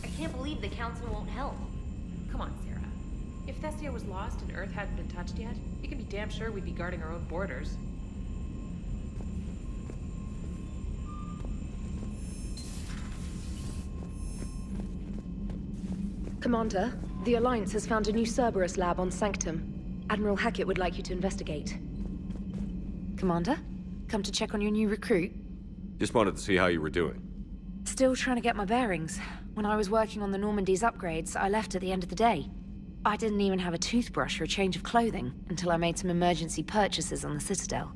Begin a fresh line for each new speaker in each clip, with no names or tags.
I can't believe the Council won't help.
Come on, Sarah. If Thestia was lost and Earth hadn't been touched yet, you can be damn sure we'd be guarding our own borders.
Commander, the Alliance has found a new Cerberus lab on Sanctum. Admiral Hackett would like you to investigate. Commander? Come to check on your new recruit?
Just wanted to see how you were doing.
Still trying to get my bearings. When I was working on the Normandy's upgrades, I left at the end of the day. I didn't even have a toothbrush or a change of clothing until I made some emergency purchases on the Citadel.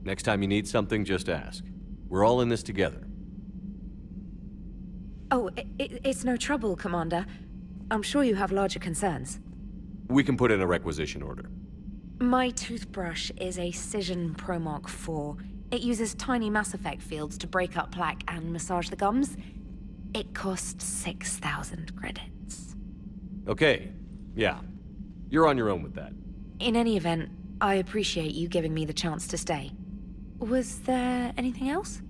Next time you need something, just ask. We're all in this together.
Oh, it's no trouble, Commander. I'm sure you have larger concerns.
We can put in a requisition order.
My toothbrush is a Cision Pro Mark IV. It uses tiny Mass Effect fields to break up plaque and massage the gums. It costs 6,000 credits.
Okay, yeah. You're on your own with that.
In any event, I appreciate you giving me the chance to stay. Was there anything else?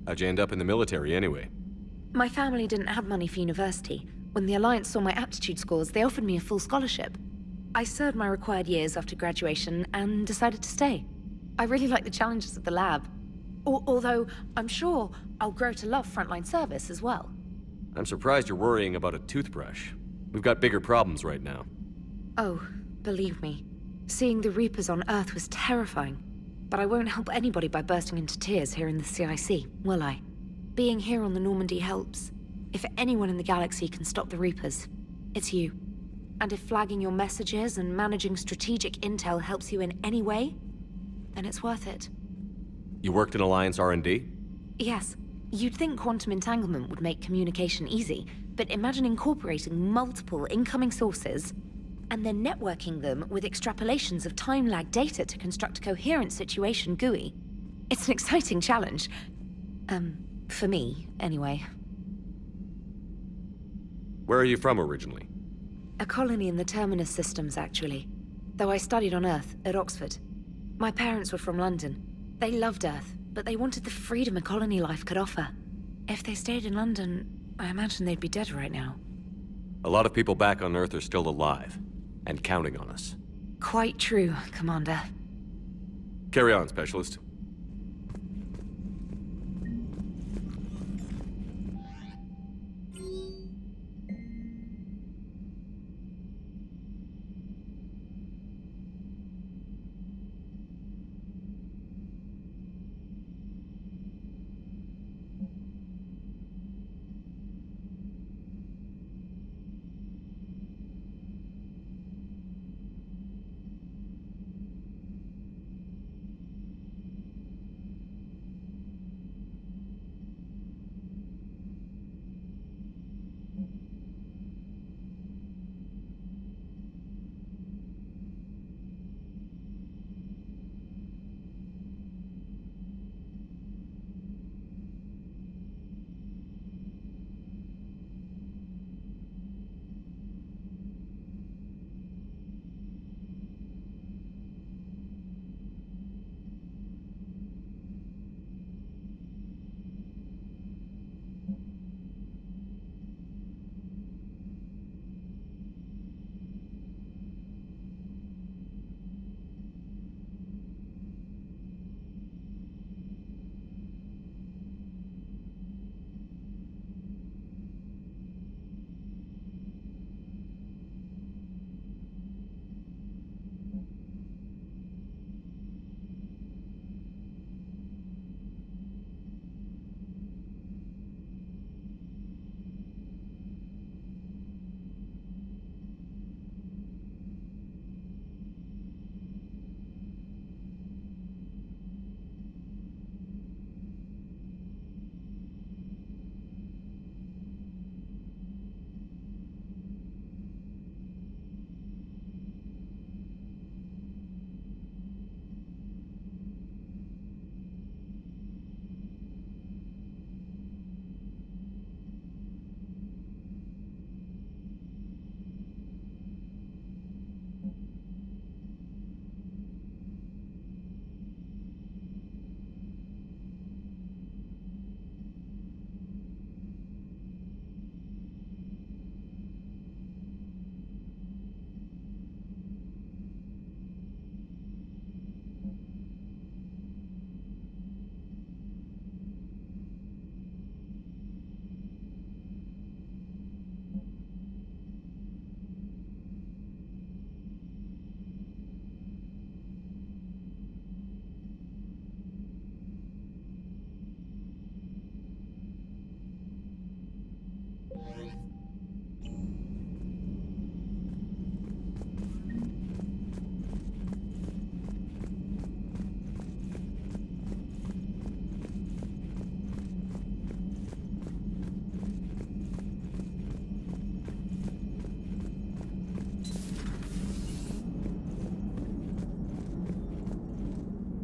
How'd you end up in the military anyway?
My family didn't have money for university. When the Alliance saw my aptitude scores, they offered me a full scholarship. I served my required years after graduation and decided to stay. I really like the challenges of the lab. Although, I'm sure I'll grow to love frontline service as well.
I'm surprised you're worrying about a toothbrush. We've got bigger problems right now.
Oh, believe me. Seeing the Reapers on Earth was terrifying. But I won't help anybody by bursting into tears here in the CIC, will I? Being here on the Normandy helps. If anyone in the galaxy can stop the Reapers, it's you. And if flagging your messages and managing strategic intel helps you in any way, then it's worth it.
You worked in Alliance R&D?
Yes. You'd think quantum entanglement would make communication easy, but imagine incorporating multiple incoming sources and then networking them with extrapolations of time-lag data to construct a coherent situation GUI. It's an exciting challenge. For me, anyway.
Where are you from originally?
A colony in the Terminus systems, actually. Though I studied on Earth, at Oxford. My parents were from London. They loved Earth, but they wanted the freedom a colony life could offer. If they stayed in London, I imagine they'd be dead right now.
A lot of people back on Earth are still alive, and counting on us.
Quite true, Commander.
Carry on, Specialist.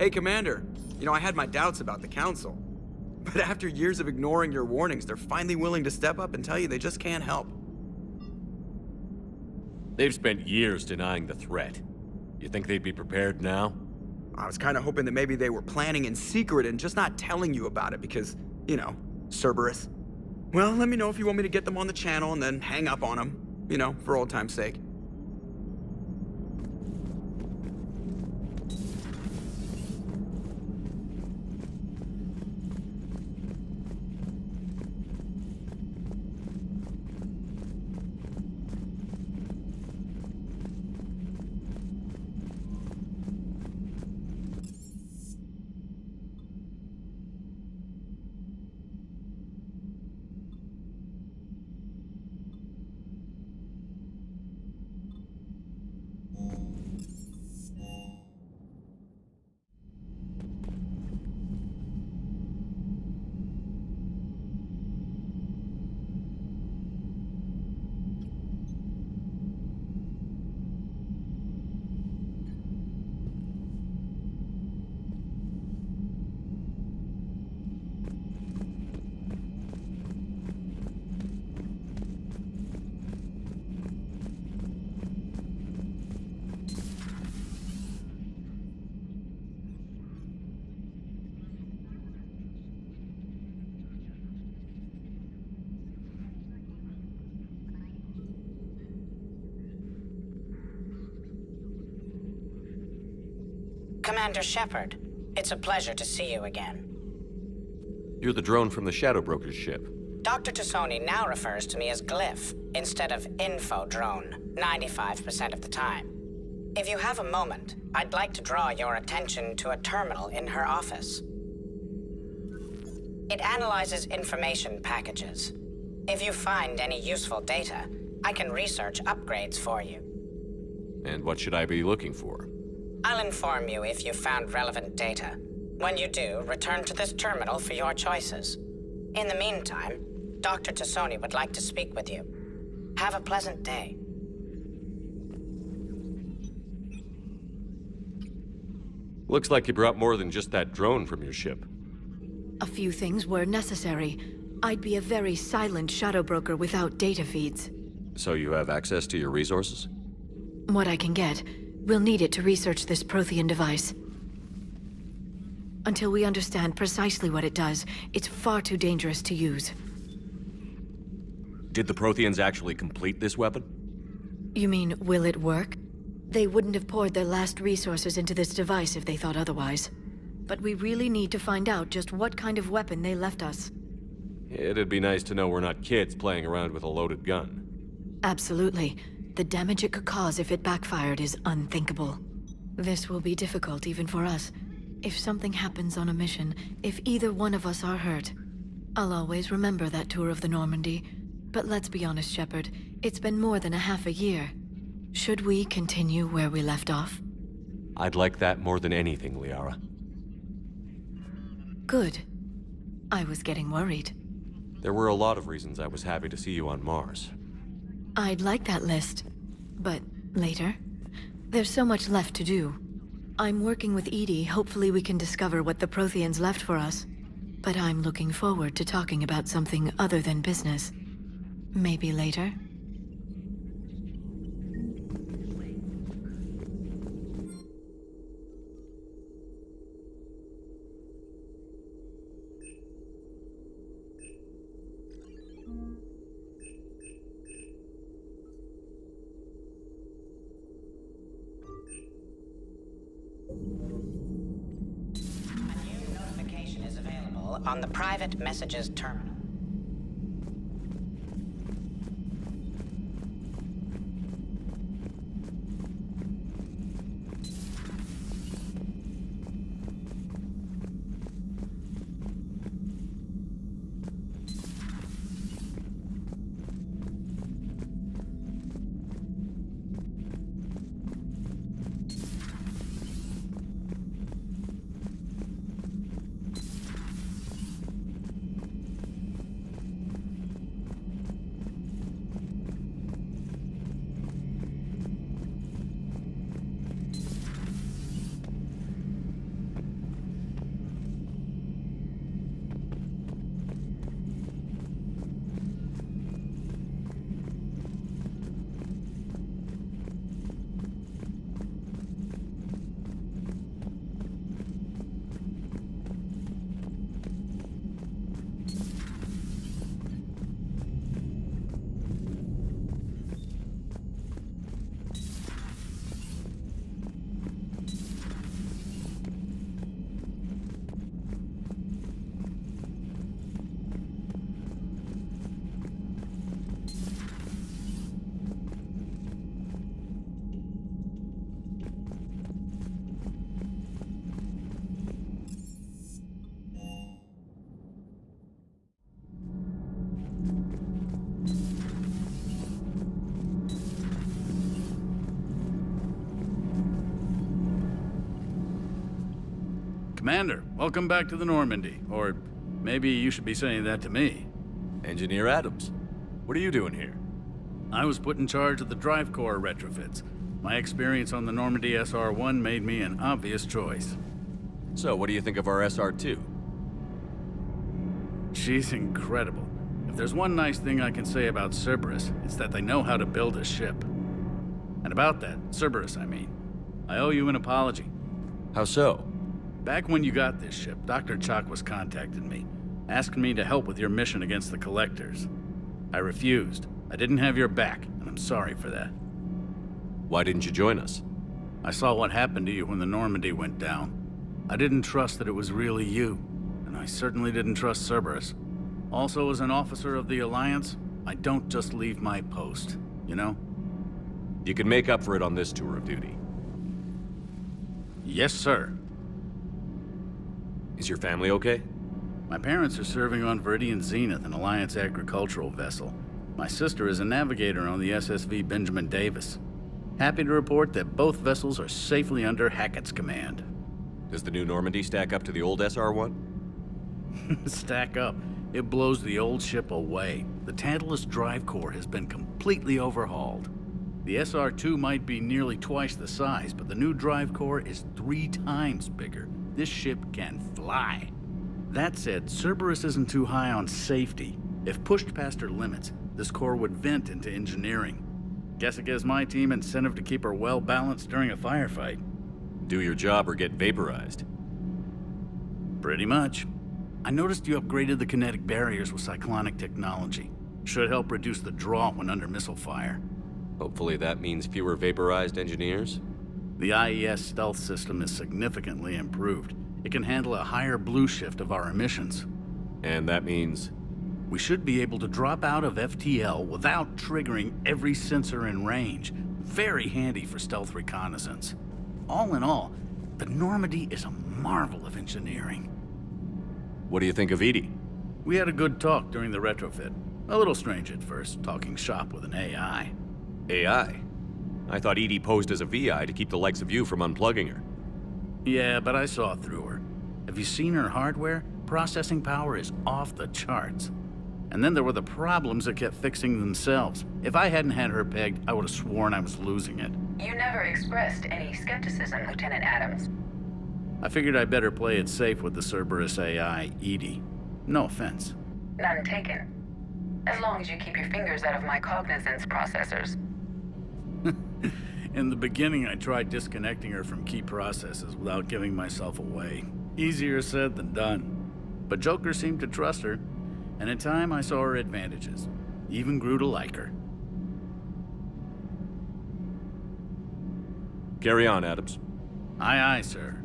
Hey, Commander. You know, I had my doubts about the Council. But after years of ignoring your warnings, they're finally willing to step up and tell you they just can't help.
They've spent years denying the threat. You think they'd be prepared now?
I was kind of hoping that maybe they were planning in secret and just not telling you about it because, you know, Cerberus. Well, let me know if you want me to get them on the channel and then hang up on them. You know, for old time's sake.
Commander Shepard, it's a pleasure to see you again.
You're the drone from the Shadow Broker's ship.
Dr. Tassoni now refers to me as Glyph instead of Info Drone, 95% of the time. If you have a moment, I'd like to draw your attention to a terminal in her office. It analyzes information packages. If you find any useful data, I can research upgrades for you.
And what should I be looking for?
I'll inform you if you found relevant data. When you do, return to this terminal for your choices. In the meantime, Dr. Tassoni would like to speak with you. Have a pleasant day.
Looks like you brought more than just that drone from your ship.
A few things were necessary. I'd be a very silent shadow broker without data feeds.
So you have access to your resources?
What I can get. We'll need it to research this Prothean device. Until we understand precisely what it does, it's far too dangerous to use.
Did the Protheans actually complete this weapon?
You mean, will it work? They wouldn't have poured their last resources into this device if they thought otherwise. But we really need to find out just what kind of weapon they left us.
It'd be nice to know we're not kids playing around with a loaded gun.
Absolutely. The damage it could cause if it backfired is unthinkable. This will be difficult even for us. If something happens on a mission, if either one of us are hurt, I'll always remember that tour of the Normandy. But let's be honest, Shepard, it's been more than a half a year. Should we continue where we left off?
I'd like that more than anything, Liara.
Good. I was getting worried.
There were a lot of reasons I was happy to see you on Mars.
I'd like that list. But later? There's so much left to do. I'm working with EDI. Hopefully we can discover what the Protheans left for us. But I'm looking forward to talking about something other than business. Maybe later?
On the private messages terminal.
Commander, welcome back to the Normandy. Or maybe you should be saying that to me.
Engineer Adams, what are you doing here?
I was put in charge of the drive core retrofits. My experience on the Normandy SR-1 made me an obvious choice.
So, what do you think of our SR-2?
She's incredible. If there's one nice thing I can say about Cerberus, it's that they know how to build a ship. And about that, Cerberus, I mean, I owe you an apology.
How so?
Back when you got this ship, Dr. Chakwas contacted me, asking me to help with your mission against the Collectors. I refused. I didn't have your back, and I'm sorry for that.
Why didn't you join us?
I saw what happened to you when the Normandy went down. I didn't trust that it was really you, and I certainly didn't trust Cerberus. Also, as an officer of the Alliance, I don't just leave my post, you know?
You can make up for it on this tour of duty.
Yes, sir.
Is your family okay?
My parents are serving on Viridian Zenith, an Alliance agricultural vessel. My sister is a navigator on the SSV Benjamin Davis. Happy to report that both vessels are safely under Hackett's command.
Does the new Normandy stack up to the old SR-1?
Stack up. It blows the old ship away. The Tantalus drive core has been completely overhauled. The SR-2 might be nearly twice the size, but the new drive core is 3 times bigger. This ship can fly. That said, Cerberus isn't too high on safety. If pushed past her limits, this core would vent into engineering. Guess it gives my team incentive to keep her well balanced during a firefight.
Do your job or get vaporized.
Pretty much. I noticed you upgraded the kinetic barriers with cyclonic technology. Should help reduce the draw when under missile fire.
Hopefully that means fewer vaporized engineers.
The IES stealth system is significantly improved. It can handle a higher blue shift of our emissions.
And that means...
We should be able to drop out of FTL without triggering every sensor in range. Very handy for stealth reconnaissance. All in all, the Normandy is a marvel of engineering.
What do you think of Edie?
We had a good talk during the retrofit. A little strange at first, talking shop with an AI.
AI? I thought Edie posed as a VI to keep the likes of you from unplugging her.
Yeah, but I saw through her. Have you seen her hardware? Processing power is off the charts. And then there were the problems that kept fixing themselves. If I hadn't had her pegged, I would have sworn I was losing it.
You never expressed any skepticism, Lieutenant Adams.
I figured I'd better play it safe with the Cerberus AI, Edie. No offense.
None taken. As long as you keep your fingers out of my cognizance processors.
In the beginning, I tried disconnecting her from key processes without giving myself away. Easier said than done. But Joker seemed to trust her, and in time I saw her advantages. Even grew to like her.
Carry on, Adams.
Aye, aye, sir.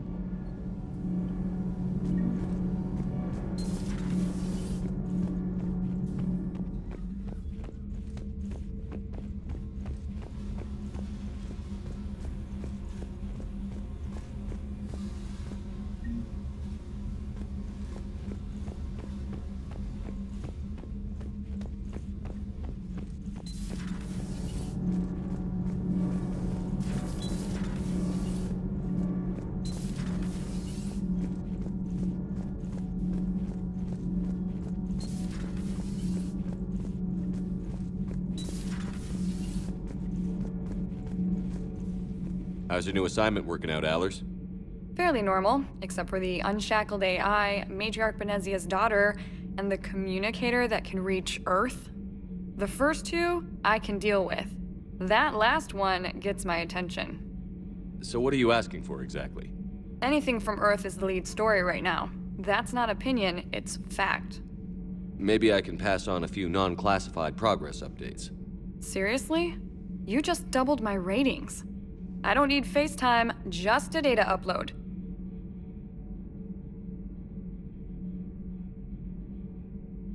How's your new assignment working out, Allers?
Fairly normal, except for the unshackled AI, Matriarch Benezia's daughter, and the communicator that can reach Earth. The first two, I can deal with. That last one gets my attention.
So what are you asking for exactly?
Anything from Earth is the lead story right now. That's not opinion, it's fact.
Maybe I can pass on a few non-classified progress updates.
Seriously? You just doubled my ratings. I don't need FaceTime, just a data upload.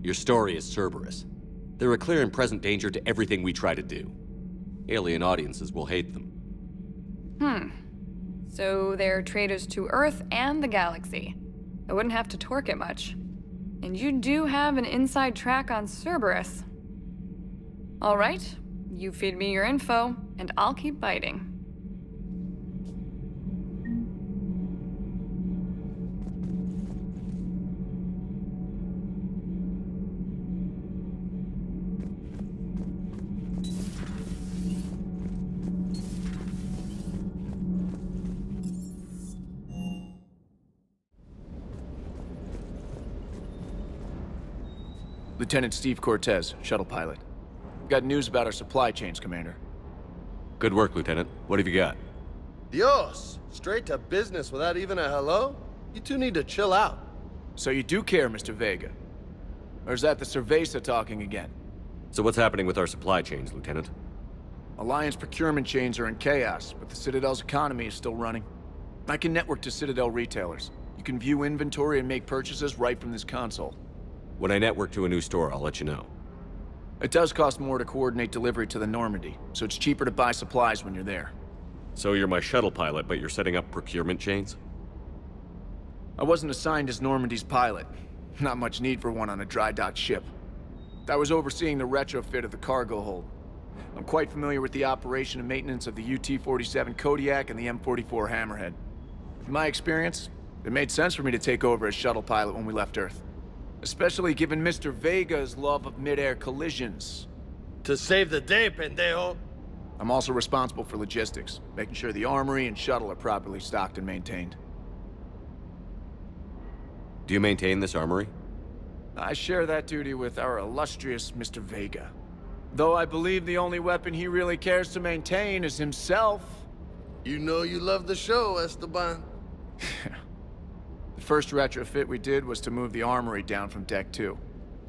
Your story is Cerberus. They're a clear and present danger to everything we try to do. Alien audiences will hate them.
So they're traitors to Earth and the galaxy. I wouldn't have to torque it much. And you do have an inside track on Cerberus. All right, you feed me your info, and I'll keep biting.
Lieutenant Steve Cortez, shuttle pilot. Got news about our supply chains, Commander.
Good work, Lieutenant. What have you got?
Dios! Straight to business without even a hello? You two need to chill out.
So you do care, Mr. Vega? Or is that the Cerveza talking again?
So what's happening with our supply chains, Lieutenant?
Alliance procurement chains are in chaos, but the Citadel's economy is still running. I can network to Citadel retailers. You can view inventory and make purchases right from this console.
When I network to a new store, I'll let you know.
It does cost more to coordinate delivery to the Normandy, so it's cheaper to buy supplies when you're there.
So you're my shuttle pilot, but you're setting up procurement chains?
I wasn't assigned as Normandy's pilot. Not much need for one on a dry dock ship. I was overseeing the retrofit of the cargo hold. I'm quite familiar with the operation and maintenance of the UT-47 Kodiak and the M44 Hammerhead. In my experience, it made sense for me to take over as shuttle pilot when we left Earth. Especially given Mr. Vega's love of mid-air collisions.
To save the day, pendejo!
I'm also responsible for logistics, making sure the armory and shuttle are properly stocked and maintained.
Do you maintain this armory?
I share that duty with our illustrious Mr. Vega. Though I believe the only weapon he really cares to maintain is himself.
You know you love the show, Esteban.
The first retrofit we did was to move the armory down from Deck 2.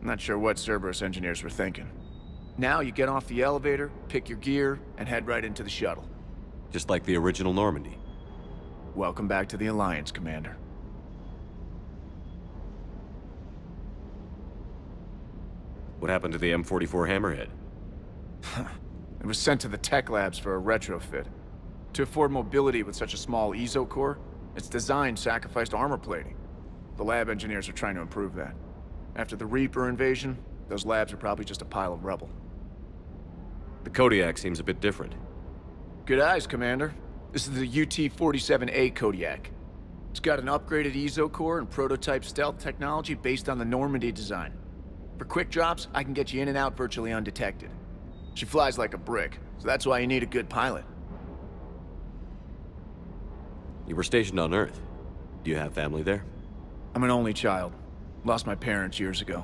I'm not sure what Cerberus engineers were thinking. Now you get off the elevator, pick your gear, and head right into the shuttle.
Just like the original Normandy.
Welcome back to the Alliance, Commander.
What happened to the M44 Hammerhead?
It was sent to the tech labs for a retrofit. To afford mobility with such a small EZO core, its design sacrificed armor plating. The lab engineers are trying to improve that. After the Reaper invasion, those labs are probably just a pile of rubble.
The Kodiak seems a bit different.
Good eyes, Commander. This is the UT-47A Kodiak. It's got an upgraded EZO core and prototype stealth technology based on the Normandy design. For quick drops, I can get you in and out virtually undetected. She flies like a brick, so that's why you need a good pilot.
You were stationed on Earth. Do you have family there?
I'm an only child. Lost my parents years ago.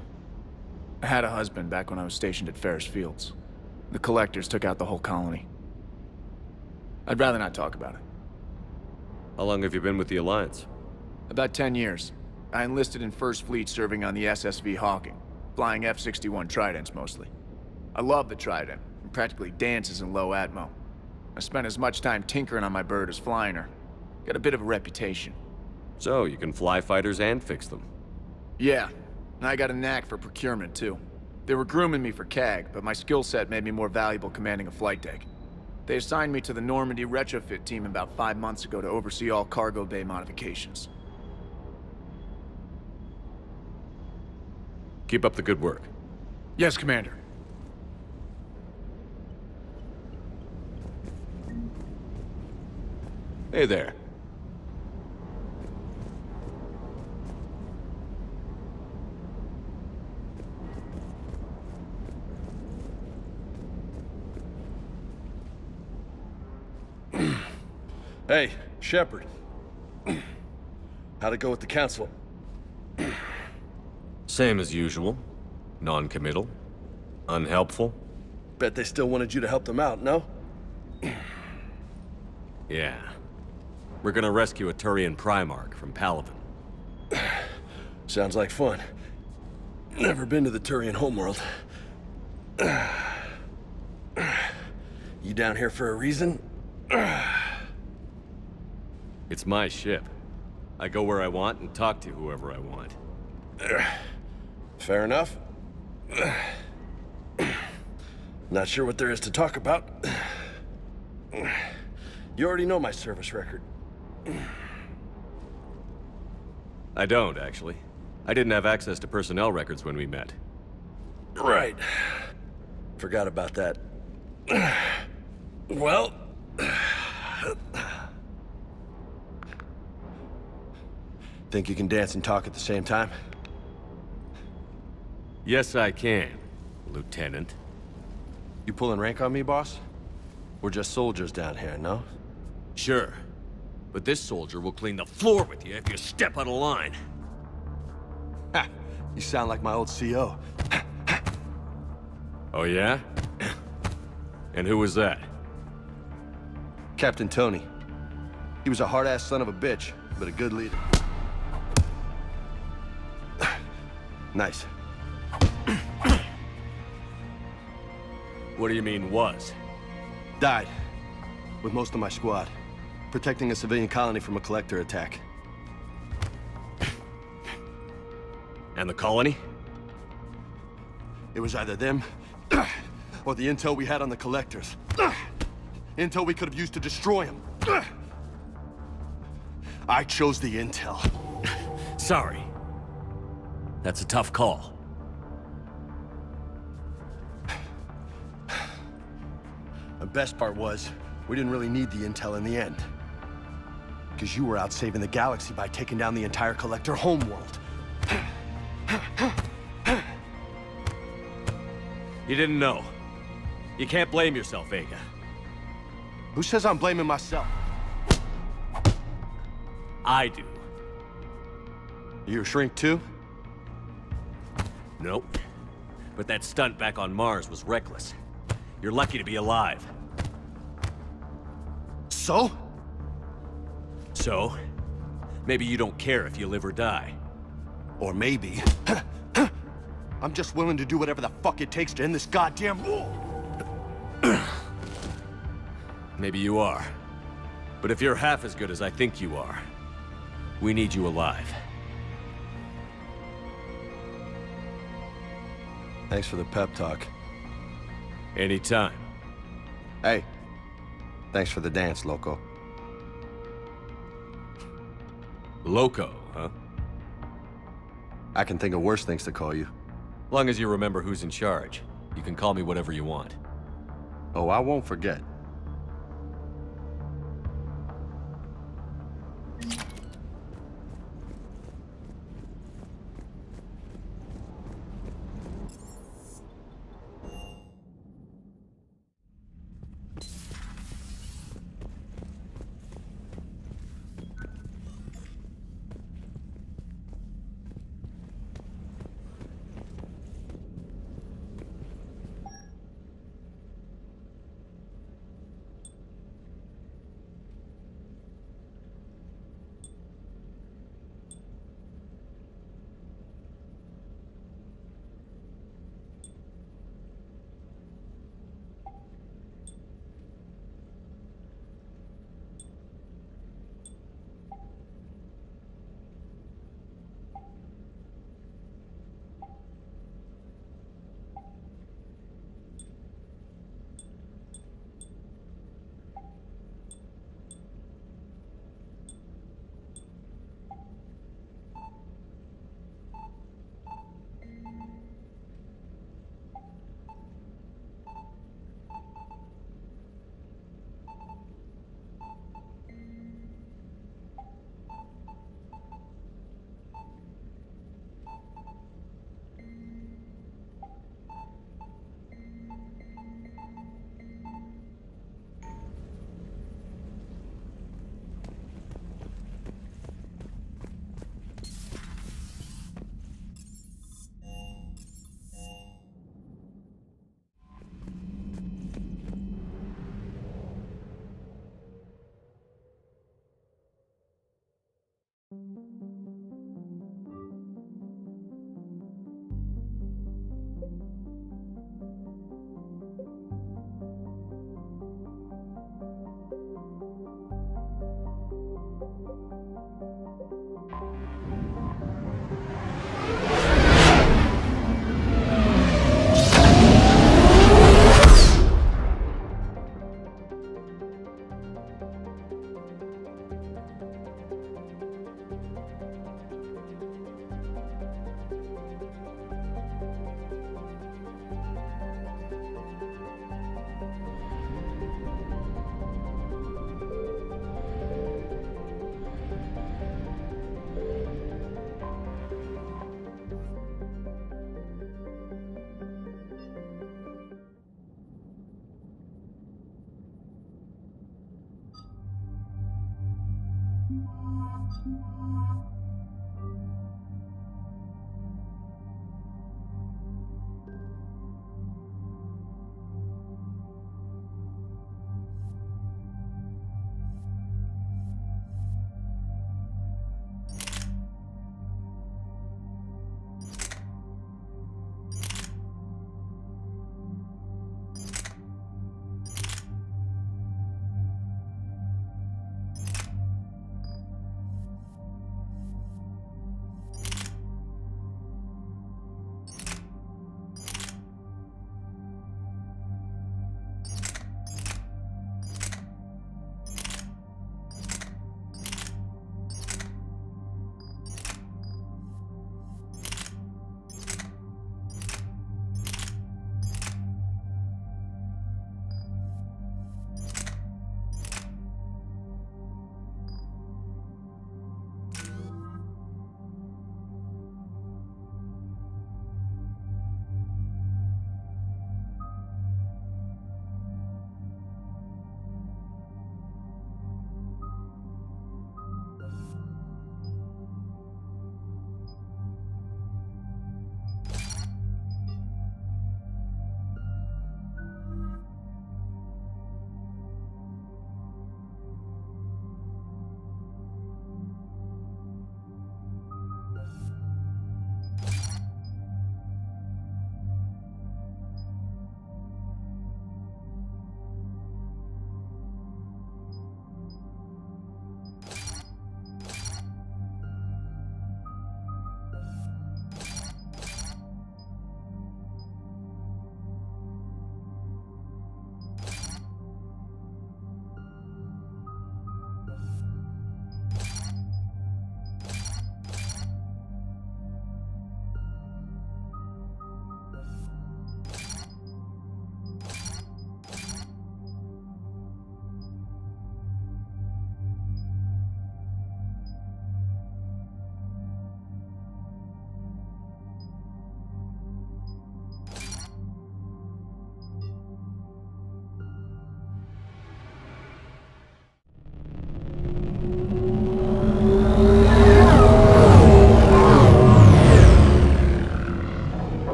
I had a husband back when I was stationed at Ferris Fields. The Collectors took out the whole colony. I'd rather not talk about it.
How long have you been with the Alliance?
About 10 years. I enlisted in First Fleet serving on the SSV Hawking, flying F-61 Tridents mostly. I love the Trident, and practically dances in low atmo. I spent as much time tinkering on my bird as flying her. Got a bit of a reputation.
So, you can fly fighters and fix them.
Yeah, and I got a knack for procurement too. They were grooming me for CAG, but my skill set made me more valuable commanding a flight deck. They assigned me to the Normandy retrofit team about 5 months ago to oversee all cargo bay modifications.
Keep up the good work.
Yes, Commander.
Hey there.
Hey, Shepard. How'd it go with the Council?
Same as usual. Non-committal. Unhelpful.
Bet they still wanted you to help them out, no?
Yeah. We're gonna rescue a Turian Primarch from Palaven.
Sounds like fun. Never been to the Turian homeworld. You down here for a reason?
It's my ship. I go where I want and talk to whoever I want.
Fair enough. Not sure what there is to talk about. You already know my service record.
I don't, actually. I didn't have access to personnel records when we met.
Right. Forgot about that. Well... Think you can dance and talk at the same time?
Yes, I can, Lieutenant.
You pulling rank on me, boss? We're just soldiers down here, no?
Sure. But this soldier will clean the floor with you if you step out of line.
Ha! You sound like my old CO.
Oh, yeah? And who was that?
Captain Tony. He was a hard-ass son of a bitch, but a good leader. Nice.
What do you mean, was?
Died. With most of my squad. Protecting a civilian colony from a collector attack.
And the colony?
It was either them, or the intel we had on the collectors. Intel we could have used to destroy them. I chose the intel.
Sorry. That's a tough call.
The best part was, we didn't really need the intel in the end. Because you were out saving the galaxy by taking down the entire Collector homeworld.
You didn't know. You can't blame yourself, Vega.
Who says I'm blaming myself?
I do.
You a shrink too?
Nope. But that stunt back on Mars was reckless. You're lucky to be alive.
So?
So? Maybe you don't care if you live or die.
Or maybe... I'm just willing to do whatever the fuck it takes to end this goddamn war!
Maybe you are. But if you're half as good as I think you are, we need you alive.
Thanks for the pep talk.
Anytime.
Hey, thanks for the dance, Loco.
Loco, huh?
I can think of worse things to call you.
Long as you remember who's in charge, you can call me whatever you want.
Oh, I won't forget.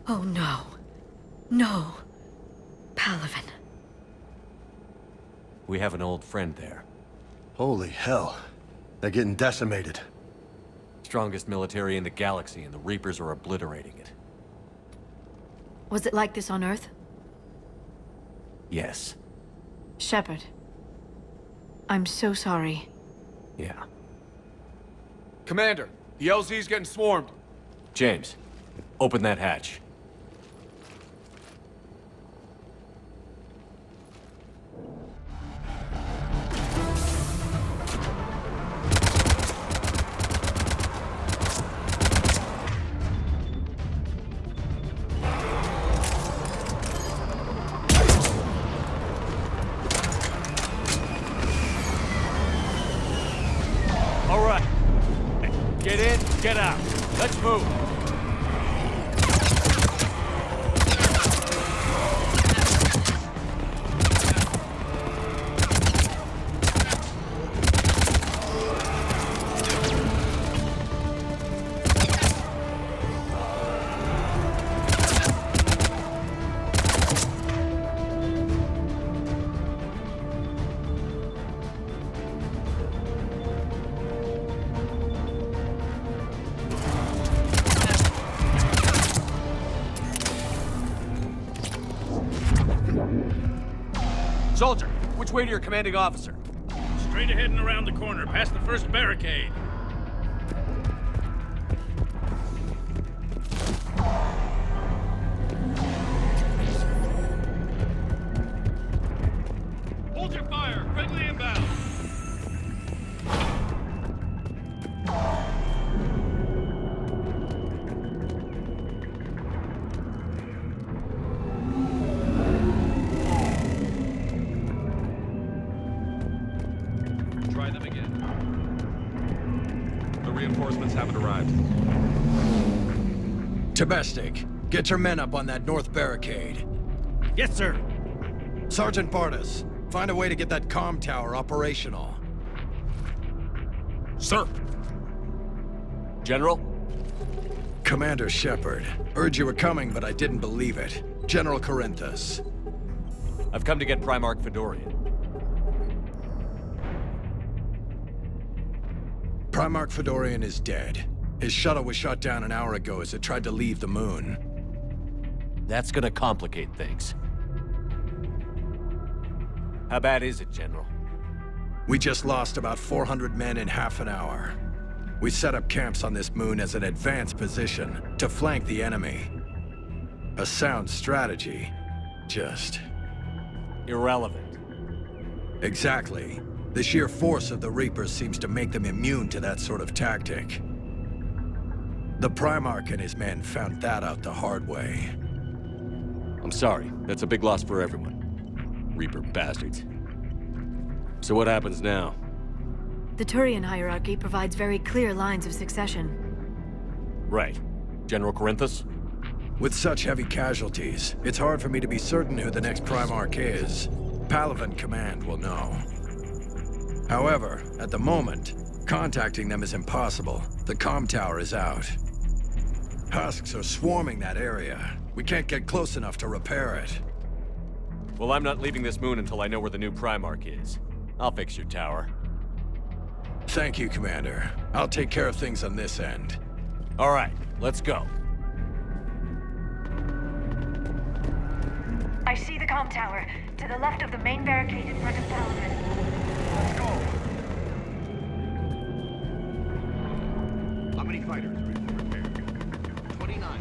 Oh no. No. Palaven.
We have an old friend there.
Holy hell. They're getting decimated.
Strongest military in the galaxy, and the Reapers are obliterating it.
Was it like this on Earth?
Yes.
Shepard. I'm so sorry.
Yeah.
Commander, the LZ's getting swarmed.
James, open that hatch. All right. Get in, get out. Let's move. Soldier, which way to your commanding officer?
Straight ahead and around the corner, past the first barricade. Hold your fire! Friendly inbound!
Try them again. The reinforcements haven't arrived.
Tabestic, get your men up on that north barricade.
Yes, sir.
Sergeant Bartas, find a way to get that comm tower operational.
Sir!
General?
Commander Shepard, heard you were coming, but I didn't believe it. General Corinthus.
I've come to get Primarch Fedorian.
Primarch Fedorian is dead. His shuttle was shot down an hour ago as it tried to leave the moon.
That's gonna complicate things. How bad is it, General?
We just lost about 400 men in half an hour. We set up camps on this moon as an advanced position to flank the enemy. A sound strategy. Just...
irrelevant.
Exactly. The sheer force of the Reapers seems to make them immune to that sort of tactic. The Primarch and his men found that out the hard way.
I'm sorry. That's a big loss for everyone. Reaper bastards. So what happens now?
The Turian hierarchy provides very clear lines of succession.
Right. General Corinthus?
With such heavy casualties, it's hard for me to be certain who the next Primarch is. Palaven Command will know. However, at the moment, contacting them is impossible. The comm tower is out. Husks are swarming that area. We can't get close enough to repair it.
Well, I'm not leaving this moon until I know where the new Primarch is. I'll fix your tower.
Thank you, Commander. I'll take care of things on this end.
All right, let's go.
I see the comm tower, to the left of the main barricade in front of Palaven.
Let's go.
How many fighters are in repair? 29.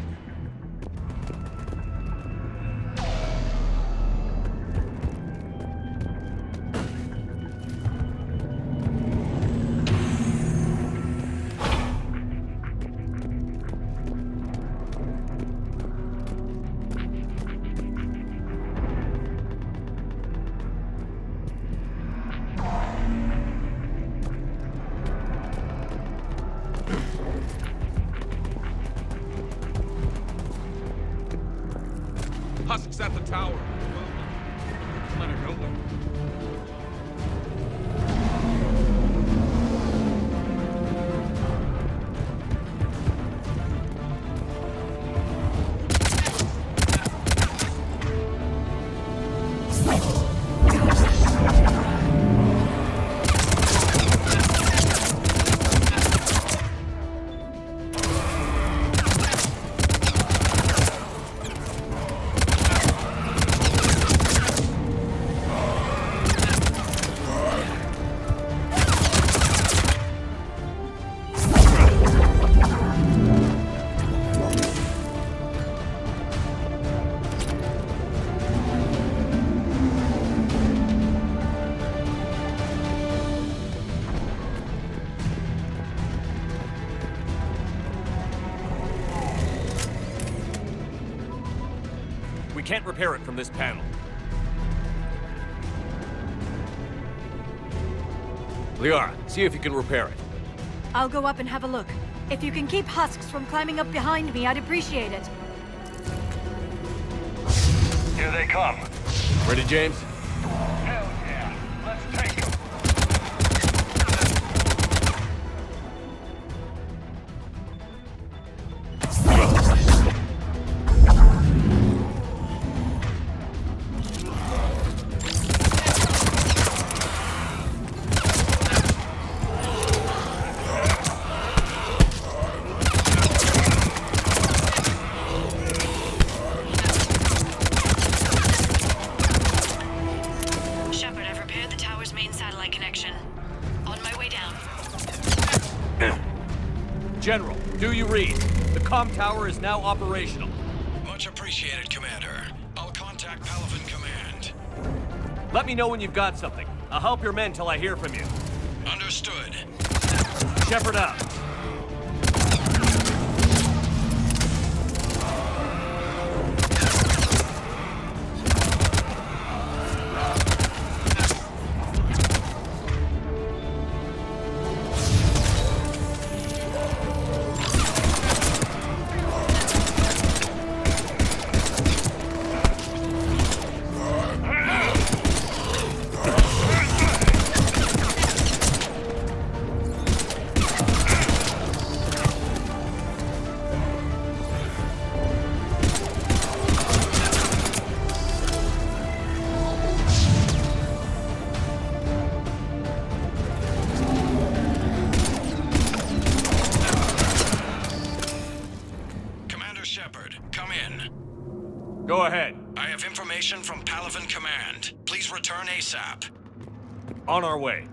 Husks at the tower. Let her go.
We can't repair it from this panel. Liara, see if you can repair it.
I'll go up and have a look. If you can keep husks from climbing up behind me, I'd appreciate it.
Here they come.
Ready, James?
Hell yeah. Let's take them.
Shepard, I've repaired the tower's main satellite connection. On my way down.
General, do you read? The comm tower is now operational.
Much appreciated, Commander. I'll contact Palaven Command.
Let me know when you've got something. I'll help your men till I hear from you.
Understood.
Shepard out.
Commander Shepard, come in.
Go ahead.
I have information from Palaven Command. Please return ASAP.
On our way.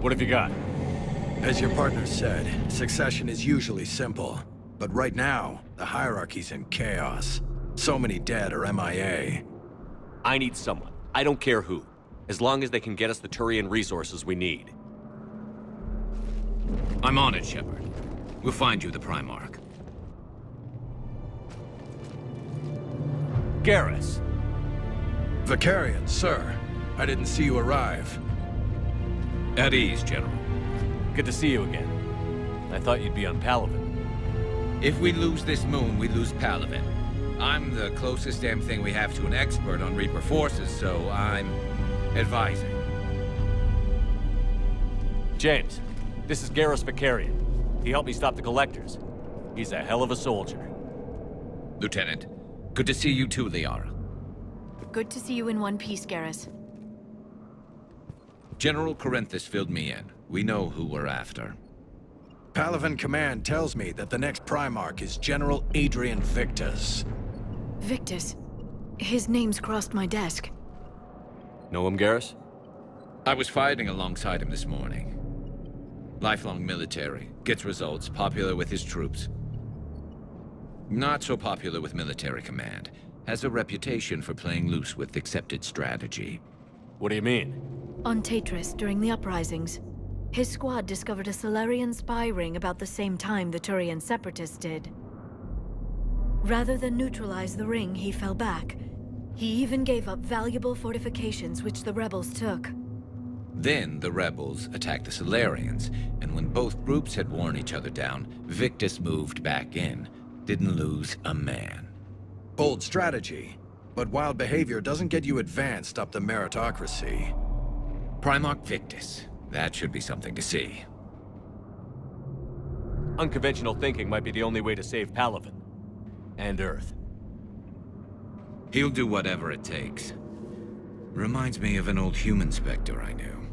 What have you got?
As your partner said, succession is usually simple. But right now, the hierarchy's in chaos. So many dead or MIA.
I need someone. I don't care who. As long as they can get us the Turian resources we need.
I'm on it, Shepard. We'll find you the Primarch.
Garrus.
Vakarian, sir. I didn't see you arrive.
At ease, General.
Good to see you again. I thought you'd be on Palaven.
If we lose this moon, we lose Palaven. I'm the closest damn thing we have to an expert on Reaper forces, so I'm advising.
James, this is Garrus Vakarian. He helped me stop the Collectors. He's a hell of a soldier.
Lieutenant, good to see you too, Liara.
Good to see you in one piece, Garrus.
General Corinthus filled me in. We know who we're after.
Palaven Command tells me that the next Primarch is General Adrian Victus.
Victus. His name's crossed my desk.
Know him, Garrus?
I was fighting alongside him this morning. Lifelong military, gets results, popular with his troops. Not so popular with military command. Has a reputation for playing loose with accepted strategy.
What do you mean?
On Tatris, during the uprisings, his squad discovered a Solarian spy ring about the same time the Turian Separatists did. Rather than neutralize the ring, he fell back. He even gave up valuable fortifications which the rebels took.
Then the rebels attacked the Solarians, and when both groups had worn each other down, Victus moved back in. Didn't lose a man.
Bold strategy, but wild behavior doesn't get you advanced up the meritocracy.
Primarch Victus. That should be something to see.
Unconventional thinking might be the only way to save Palaven. And Earth.
He'll do whatever it takes. Reminds me of an old human Spectre I knew.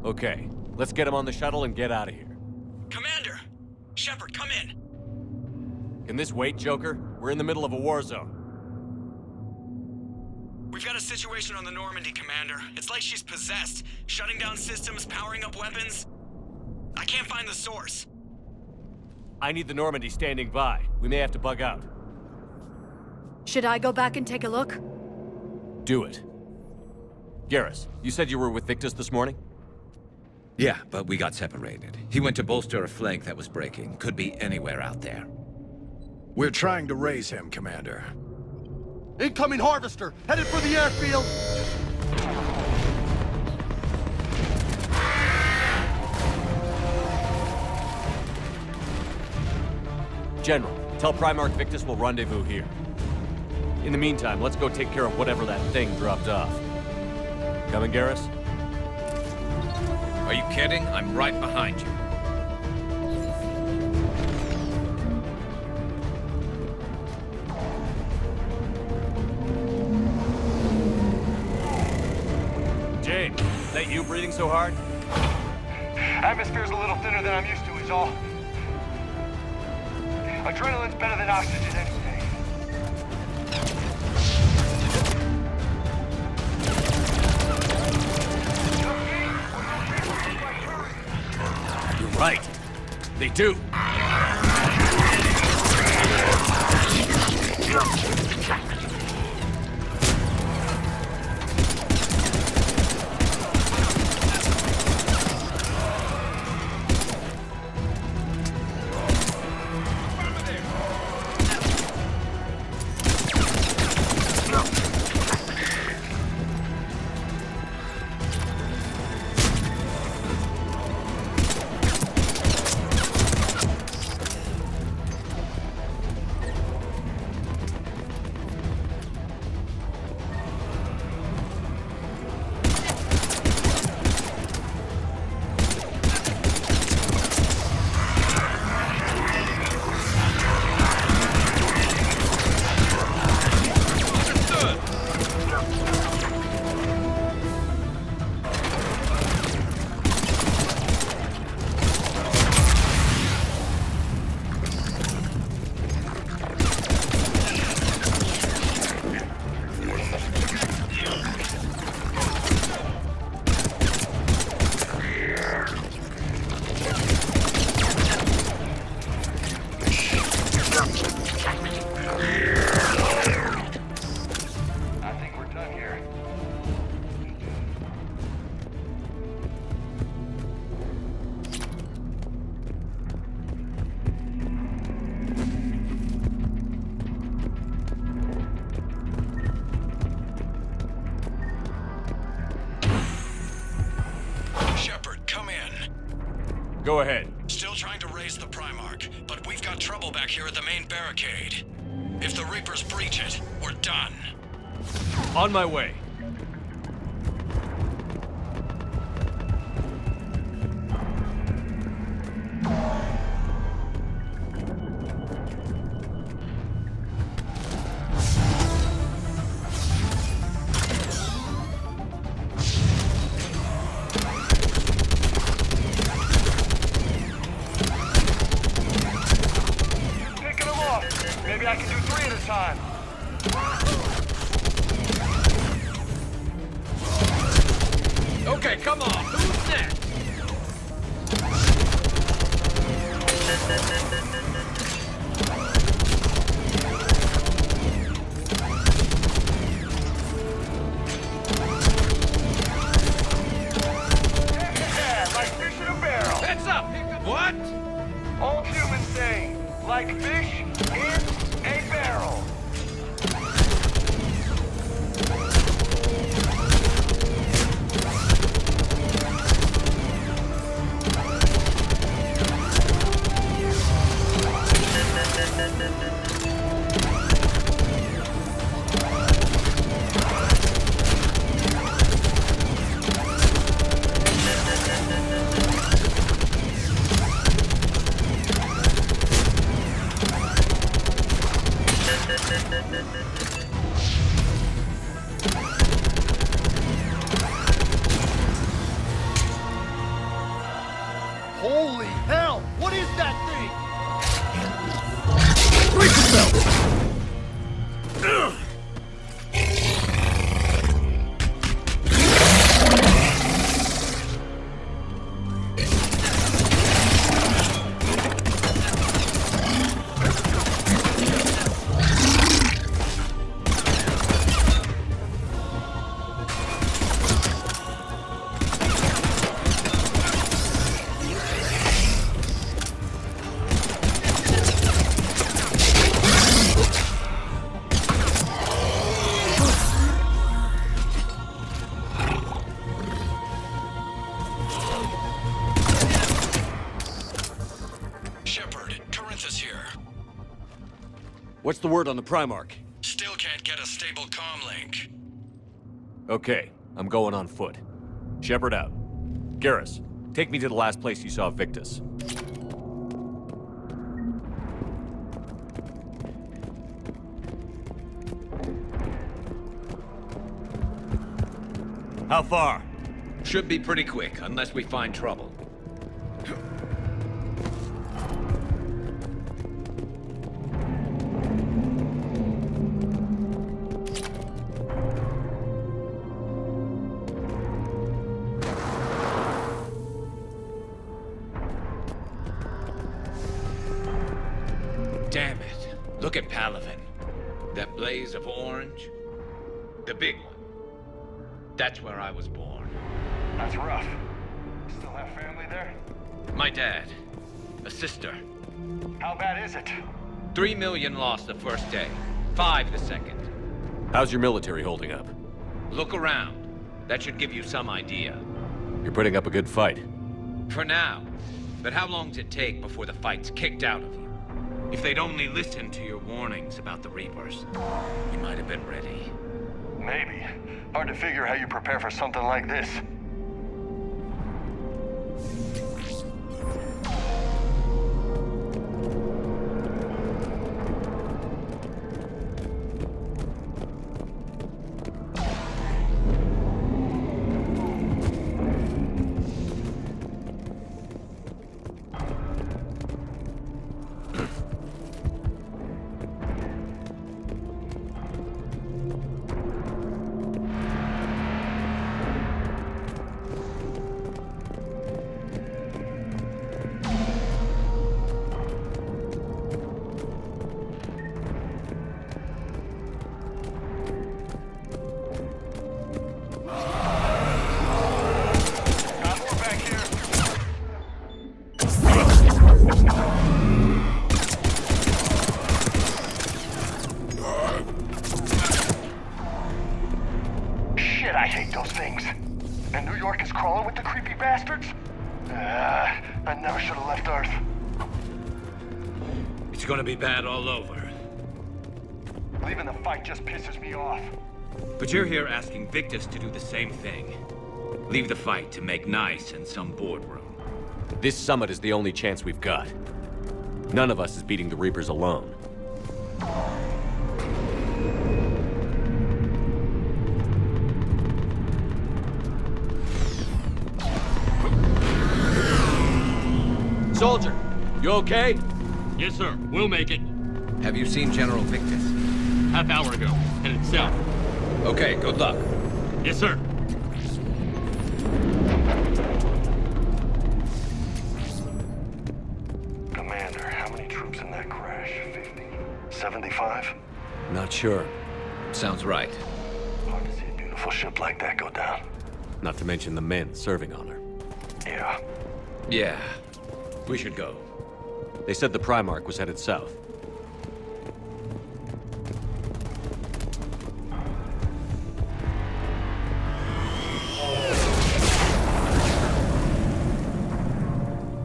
Okay, let's get him on the shuttle and get out of here.
Commander! Shepard, come in!
Can this wait, Joker? We're in the middle of a war zone.
We've got a situation on the Normandy, Commander. It's like she's possessed. Shutting down systems, powering up weapons. I can't find the source.
I need the Normandy standing by. We may have to bug out.
Should I go back and take a look?
Do it. Garrus, you said you were with Victus this morning?
Yeah, but we got separated. He went to bolster a flank that was breaking. Could be anywhere out there.
We're trying to raise him, Commander.
Incoming Harvester, headed for the airfield!
General, tell Primarch Victus we'll rendezvous here. In the meantime, let's go take care of whatever that thing dropped off. Coming, Garrus?
Are you kidding? I'm right behind you.
James, is that you breathing so hard?
Atmosphere's a little thinner than I'm used to, is all. Adrenaline's better than oxygen any day.
You're right. They do. Go ahead.
Still trying to raise the Primarch, but we've got trouble back here at the main barricade. If the Reapers breach it, we're done.
On my way.
Maybe I can do 3 at a time.
What's the word on the Primarch?
Still can't get a stable comm link.
Okay, I'm going on foot. Shepard out. Garrus, take me to the last place you saw Victus. How far?
Should be pretty quick, unless we find trouble. Damn it. Look at Palaven. That blaze of orange. The big one. That's where I was born.
That's rough. Still have family there?
My dad. A sister.
How bad is it?
3 million lost the first day. 5 the second.
How's your military holding up?
Look around. That should give you some idea.
You're putting up a good fight.
For now. But how long does it take before the fight's kicked out of you? If they'd only listened to your warnings about the Reapers, you might have been ready.
Maybe. Hard to figure how you prepare for something like this. Shit, I hate those things. And New York is crawling with the creepy bastards? I never should have left Earth.
It's gonna be bad all over.
Leaving the fight just pisses me off.
But you're here asking Victus to do the same thing. Leave the fight to make nice in some boardroom.
This summit is the only chance we've got. None of us is beating the Reapers alone. Soldier, you okay?
Yes, sir. We'll make it.
Have you seen General Victus?
Half hour ago. Headed south.
Okay, good luck.
Yes, sir.
Commander, how many troops in that crash? 50? 75?
Not sure.
Sounds right.
Hard to see a beautiful ship like that go down.
Not to mention the men serving on her.
Yeah.
Yeah. We should go.
They said the Primarch was headed south.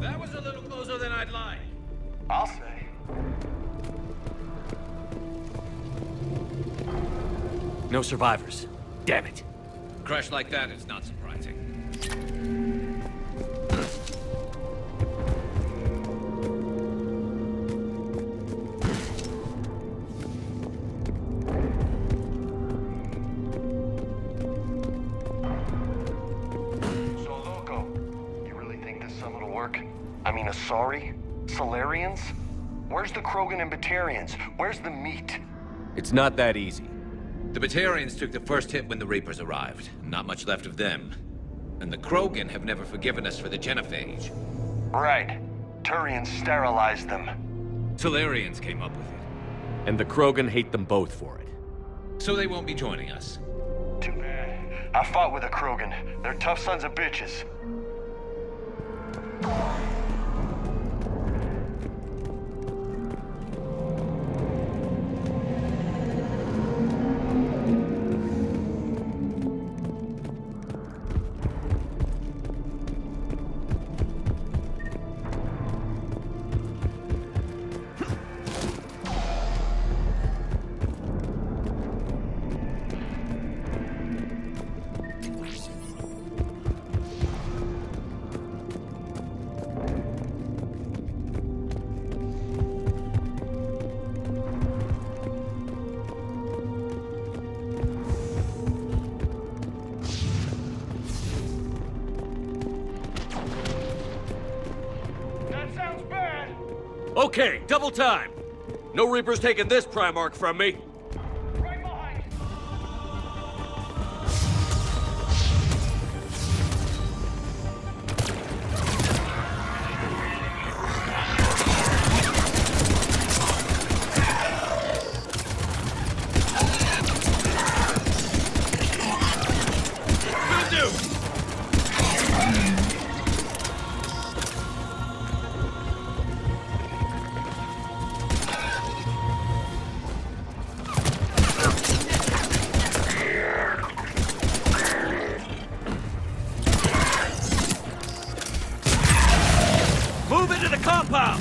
That was a little closer than I'd like.
I'll say.
No survivors. Damn it.
Crash like that is not surprising.
So, Loco, you really think this summit will work? I mean, Asari? Solarians? Where's the Krogan and Batarians? Where's the meat?
It's not that easy.
The Batarians took the first hit when the Reapers arrived. Not much left of them. And the Krogan have never forgiven us for the Genophage.
Right. Turians sterilized them.
Solarians came up with it.
And the Krogan hate them both for it.
So they won't be joining us.
Too bad. I fought with a Krogan. They're tough sons of bitches.
Okay, double time. No Reaper's taking this Primarch from me. Move into the compound!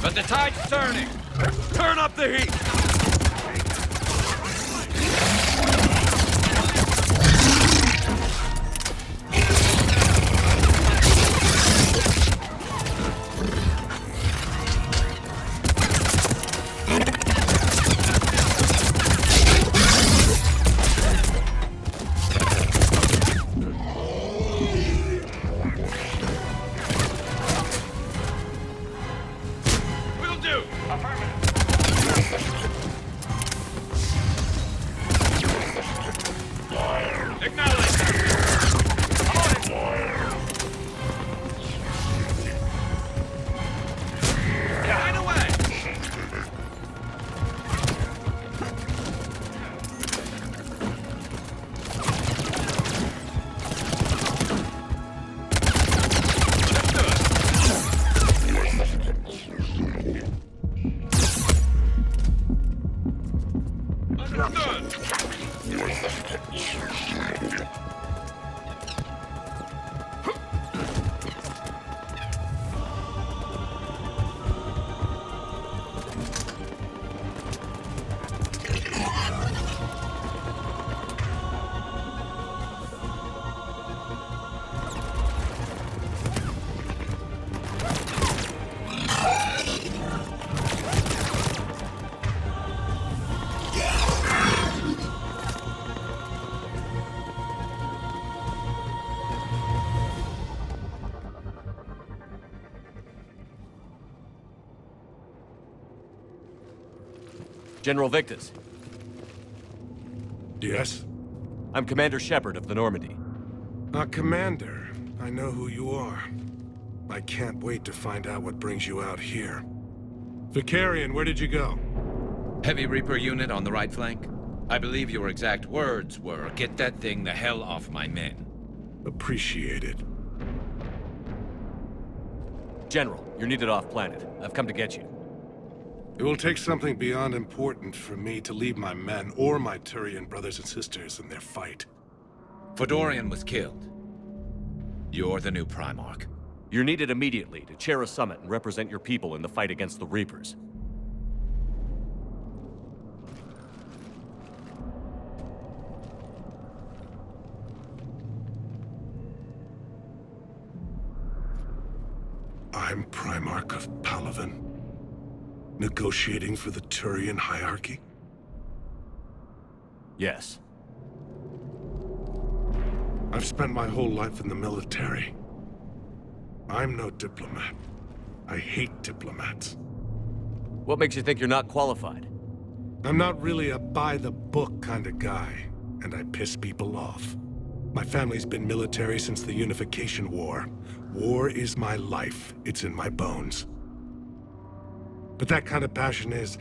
But the tide's turning. Turn up the heat. General Victus.
Yes?
I'm Commander Shepard of the Normandy.
Commander. I know who you are. I can't wait to find out what brings you out here. Vicarian, where did you go?
Heavy Reaper unit on the right flank. I believe your exact words were, "Get that thing the hell off my men."
Appreciated.
General, you're needed off-planet. I've come to get you.
It will take something beyond important for me to leave my men or my Turian brothers and sisters in their fight.
Fedorian was killed. You're the new Primarch.
You're needed immediately to chair a summit and represent your people in the fight against the Reapers.
I'm Primarch of Palaven. Negotiating for the Turian hierarchy?
Yes.
I've spent my whole life in the military. I'm no diplomat. I hate diplomats.
What makes you think you're not qualified?
I'm not really a by-the-book kind of guy, and I piss people off. My family's been military since the Unification War. War is my life. It's in my bones. But that kind of passion is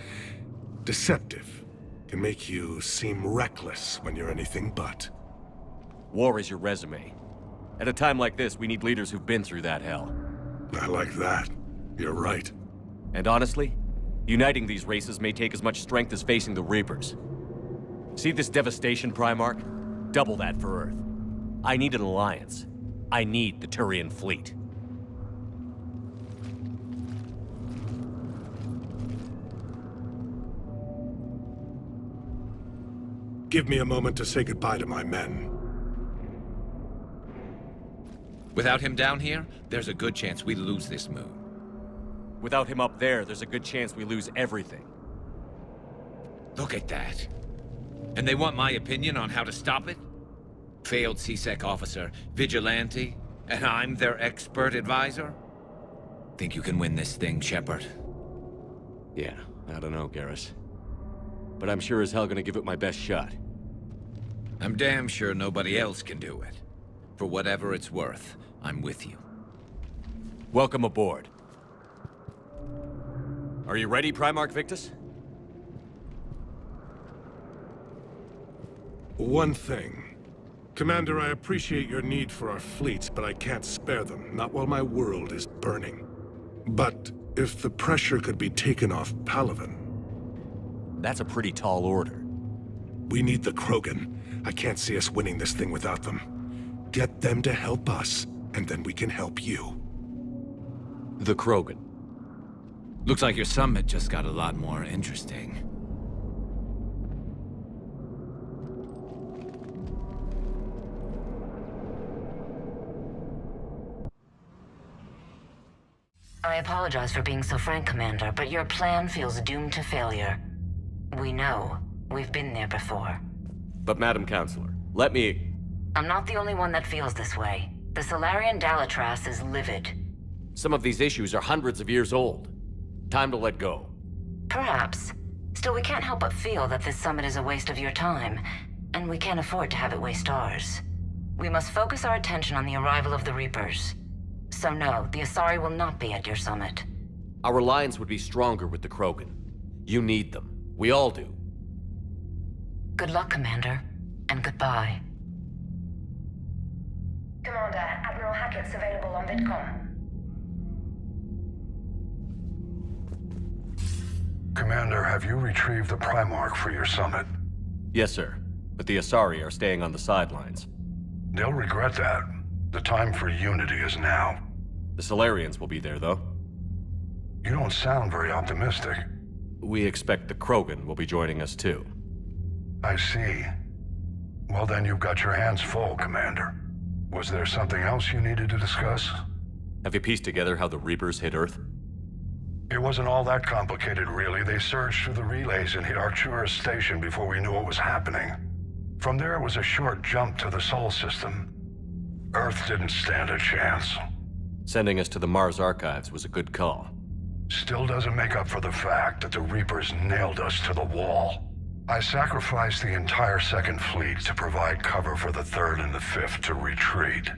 deceptive. Can make you seem reckless when you're anything but.
War is your resume. At a time like this, we need leaders who've been through that hell.
I like that. You're right.
And honestly, uniting these races may take as much strength as facing the Reapers. See this devastation, Primarch? Double that for Earth. I need an alliance. I need the Turian fleet.
Give me a moment to say goodbye to my men.
Without him down here, there's a good chance we lose this moon.
Without him up there, there's a good chance we lose everything.
Look at that. And they want my opinion on how to stop it? Failed CSEC officer, vigilante, and I'm their expert advisor? Think you can win this thing, Shepard?
Yeah, I don't know, Garrus. But I'm sure as hell gonna give it my best shot.
I'm damn sure nobody else can do it. For whatever it's worth, I'm with you.
Welcome aboard. Are you ready, Primarch Victus?
One thing. Commander, I appreciate your need for our fleets, but I can't spare them, not while my world is burning. But if the pressure could be taken off Palaven...
That's a pretty tall order.
We need the Krogan. I can't see us winning this thing without them. Get them to help us, and then we can help you.
The Krogan.
Looks like your summit just got a lot more interesting.
I apologize for being so frank, Commander, but your plan feels doomed to failure. We know. We've been there before.
But Madam Counselor, let me...
I'm not the only one that feels this way. The Solarian Dalitras is livid.
Some of these issues are hundreds of years old. Time to let go.
Perhaps. Still, we can't help but feel that this summit is a waste of your time, and we can't afford to have it waste ours. We must focus our attention on the arrival of the Reapers. So no, the Asari will not be at your summit.
Our alliance would be stronger with the Krogan. You need them. We all do.
Good luck, Commander, and goodbye.
Commander, Admiral Hackett's available on VidCom.
Commander, have you retrieved the Primarch for your summit?
Yes, sir. But the Asari are staying on the sidelines.
They'll regret that. The time for unity is now.
The Solarians will be there, though.
You don't sound very optimistic.
We expect the Krogan will be joining us, too.
I see. Well, then you've got your hands full, Commander. Was there something else you needed to discuss?
Have you pieced together how the Reapers hit Earth?
It wasn't all that complicated, really. They surged through the relays and hit Arcturus Station before we knew what was happening. From there, it was a short jump to the Sol system. Earth didn't stand a chance.
Sending us to the Mars Archives was a good call.
Still doesn't make up for the fact that the Reapers nailed us to the wall. I sacrificed the entire Second Fleet to provide cover for the Third and the Fifth to retreat.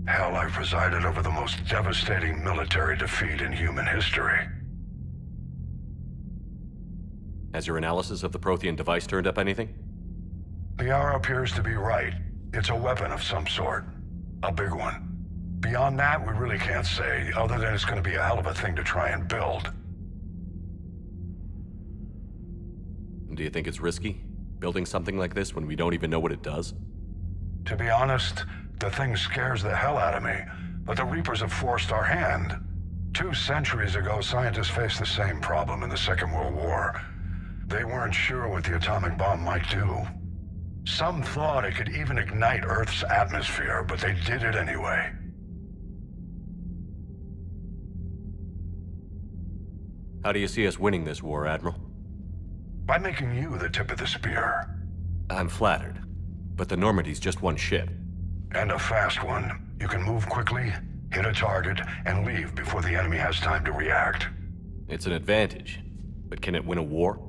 Hell, I presided over the most devastating military defeat in human history.
Has your analysis of the Prothean device turned up anything?
The hour appears to be right. It's a weapon of some sort. A big one. Beyond that, we really can't say, other than it's going to be a hell of a thing to try and build.
Do you think it's risky, building something like this when we don't even know what it does?
To be honest, the thing scares the hell out of me. but the Reapers have forced our hand. 2 centuries ago, scientists faced the same problem in the Second World War. They weren't sure what the atomic bomb might do. Some thought it could even ignite Earth's atmosphere, but they did it anyway.
How do you see us winning this war, Admiral?
By making you the tip of the spear.
I'm flattered, but the Normandy's just one ship.
And a fast one. You can move quickly, hit a target, and leave before the enemy has time to react.
It's an advantage, but can it win a war?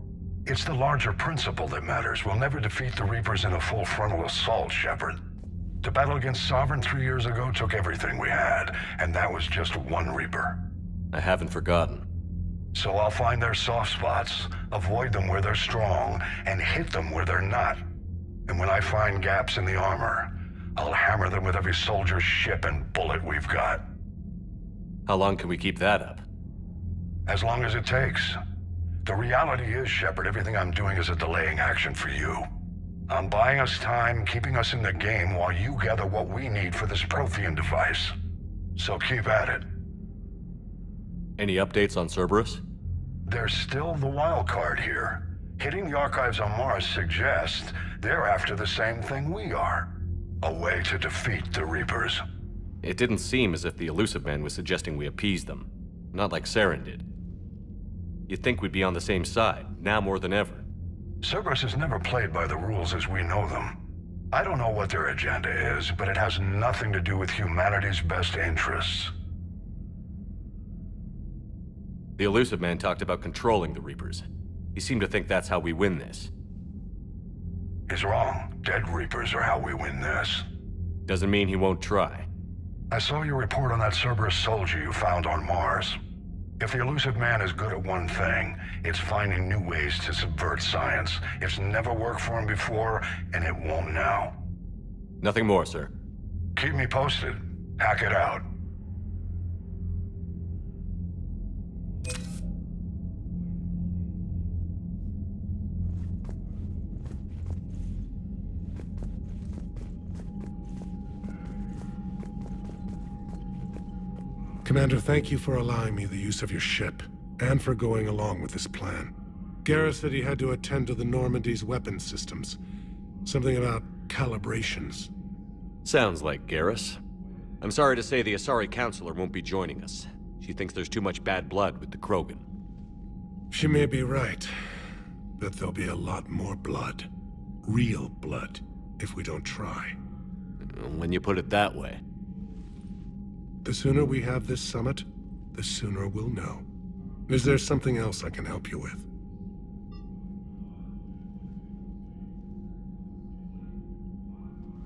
It's the larger principle that matters. We'll never defeat the Reapers in a full frontal assault, Shepard. The battle against Sovereign 3 years ago took everything we had, and that was just one Reaper.
I haven't forgotten.
So I'll find their soft spots, avoid them where they're strong, and hit them where they're not. And when I find gaps in the armor, I'll hammer them with every soldier, ship, and bullet we've got.
How long can we keep that up?
As long as it takes. The reality is, Shepard, everything I'm doing is a delaying action for you. I'm buying us time, keeping us in the game while you gather what we need for this Prothean device. So keep at it.
Any updates on Cerberus?
There's still the wild card here. Hitting the archives on Mars suggests they're after the same thing we are. A way to defeat the Reapers.
It didn't seem as if the Illusive Man was suggesting we appease them. Not like Saren did. You'd think we'd be on the same side, now more than ever.
Cerberus has never played by the rules as we know them. I don't know what their agenda is, but it has nothing to do with humanity's best interests.
The Illusive Man talked about controlling the Reapers. He seemed to think that's how we win this.
He's wrong. Dead Reapers are how we win this.
Doesn't mean he won't try.
I saw your report on that Cerberus soldier you found on Mars. If the Illusive Man is good at one thing, it's finding new ways to subvert science. It's never worked for him before, and it won't now.
Nothing more, sir.
Keep me posted. Hack it out.
Commander, thank you for allowing me the use of your ship, and for going along with this plan. Garrus said he had to attend to the Normandy's weapon systems. Something about calibrations.
Sounds like Garrus. I'm sorry to say the Asari Counselor won't be joining us. She thinks there's too much bad blood with the Krogan.
She may be right, but there'll be a lot more blood. Real blood, if we don't try.
When you put it that way.
The sooner we have this summit, the sooner we'll know. Is there something else I can help you with?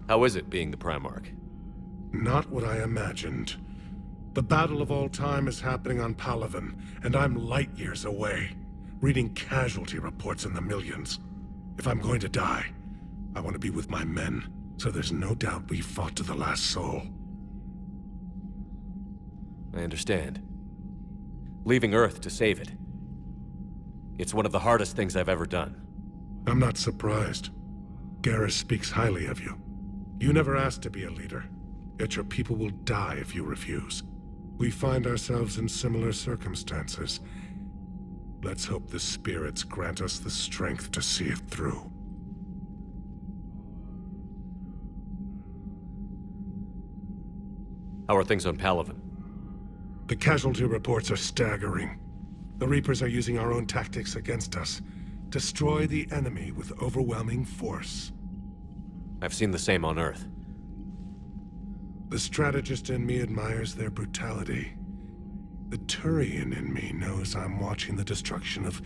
How is it being the Primarch?
Not what I imagined. The battle of all time is happening on Palaven, and I'm light years away, reading casualty reports in the millions. If I'm going to die, I want to be with my men, so there's no doubt we fought to the last soul.
I understand. Leaving Earth to save it. It's one of the hardest things I've ever done.
I'm not surprised. Garrus speaks highly of you. You never asked to be a leader, yet your people will die if you refuse. We find ourselves in similar circumstances. Let's hope the spirits grant us the strength to see it through.
How are things on Palaven?
The casualty reports are staggering. The Reapers are using our own tactics against us. Destroy the enemy with overwhelming force.
I've seen the same on Earth.
The strategist in me admires their brutality. The Turian in me knows I'm watching the destruction of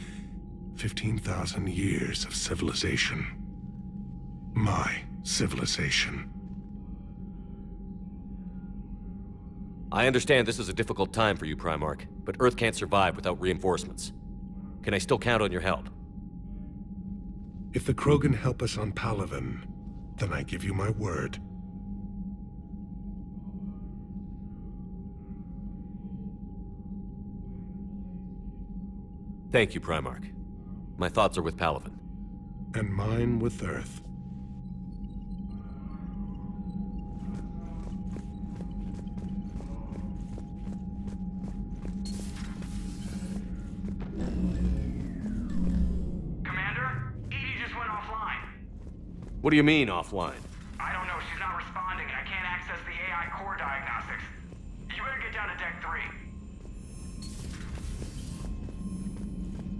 15,000 years of civilization. My civilization.
I understand this is a difficult time for you, Primarch, but Earth can't survive without reinforcements. Can I still count on your help?
If the Krogan help us on Palaven, then I give you my word.
Thank you, Primarch. My thoughts are with Palaven.
And mine with Earth.
What do you mean, offline?
I don't know. She's not responding, and I can't access the AI core diagnostics. You better get down to Deck 3.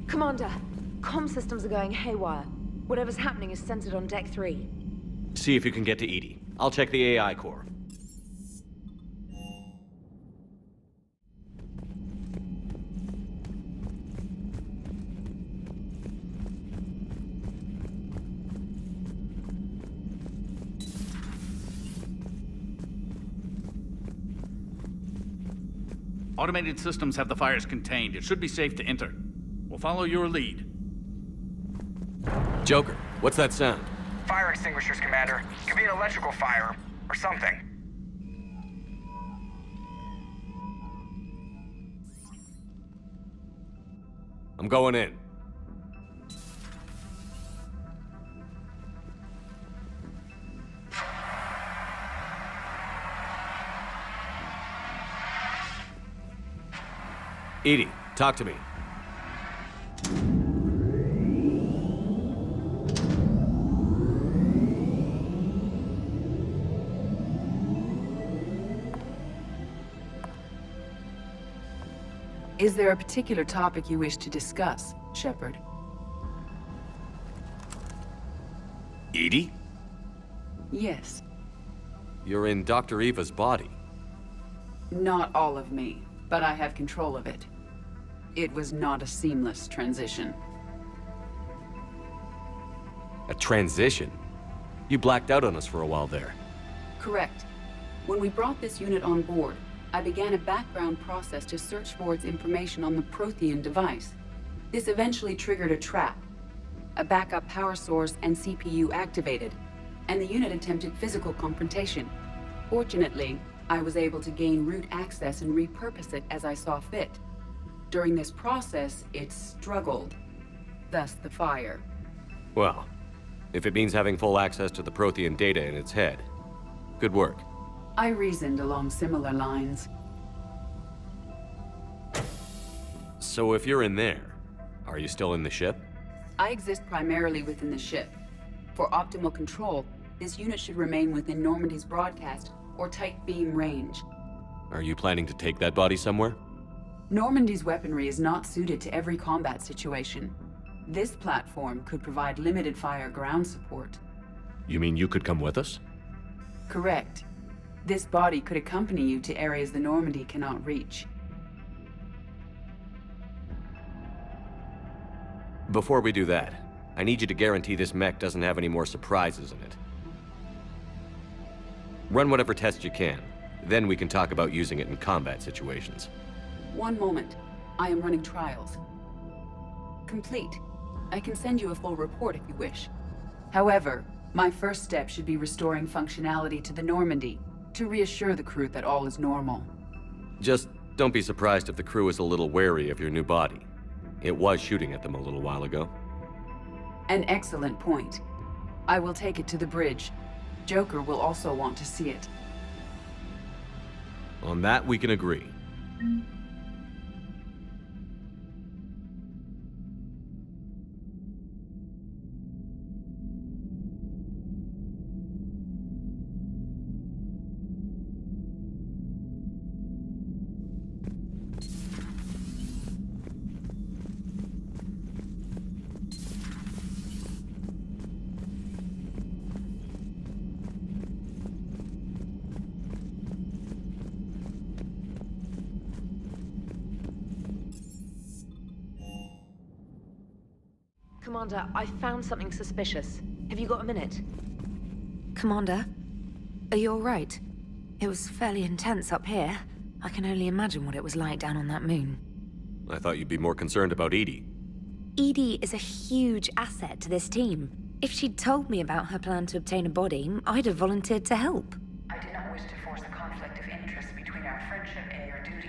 Commander, comm systems are going haywire. Whatever's happening is centered on Deck 3.
See if you can get to EDI. I'll check the AI core.
Automated systems have the fires contained. It should be safe to enter. We'll follow your lead.
Joker, what's that sound?
Fire extinguishers, Commander. Could be an electrical fire, or something.
I'm going in. EDI, talk to me.
Is there a particular topic you wish to discuss, Shepard?
EDI?
Yes.
You're in Dr. Eva's body.
Not all of me, but I have control of it. It was not a seamless transition.
A transition? You blacked out on us for a while there.
Correct. When we brought this unit on board, I began a background process to search for its information on the Prothean device. This eventually triggered a trap. A backup power source and CPU activated, and the unit attempted physical confrontation. Fortunately, I was able to gain root access and repurpose it as I saw fit. During this process, it struggled. Thus the fire.
Well, if it means having full access to the Prothean data in its head, good work.
I reasoned along similar lines.
So if you're in there, are you still in the ship?
I exist primarily within the ship. For optimal control, this unit should remain within Normandy's broadcast or tight beam range.
Are you planning to take that body somewhere?
Normandy's weaponry is not suited to every combat situation. This platform could provide limited fire ground support.
You mean you could come with us?
Correct. This body could accompany you to areas the Normandy cannot reach.
Before we do that, I need you to guarantee this mech doesn't have any more surprises in it. Run whatever tests you can. Then we can talk about using it in combat situations.
One moment. I am running trials. Complete. I can send you a full report if you wish. However, my first step should be restoring functionality to the Normandy, to reassure the crew that all is normal.
Just don't be surprised if the crew is a little wary of your new body. It was shooting at them a little while ago.
An excellent point. I will take it to the bridge. Joker will also want to see it.
On that, we can agree.
Commander, I found something suspicious. Have you got a minute? Commander, are you all right? It was fairly intense up here. I can only imagine what it was like down on that moon.
I thought you'd be more concerned about EDI.
EDI is a huge asset to this team. If she'd told me about her plan to obtain a body, I'd have volunteered to help.
I did not wish to force a conflict of interest between our friendship and your duty.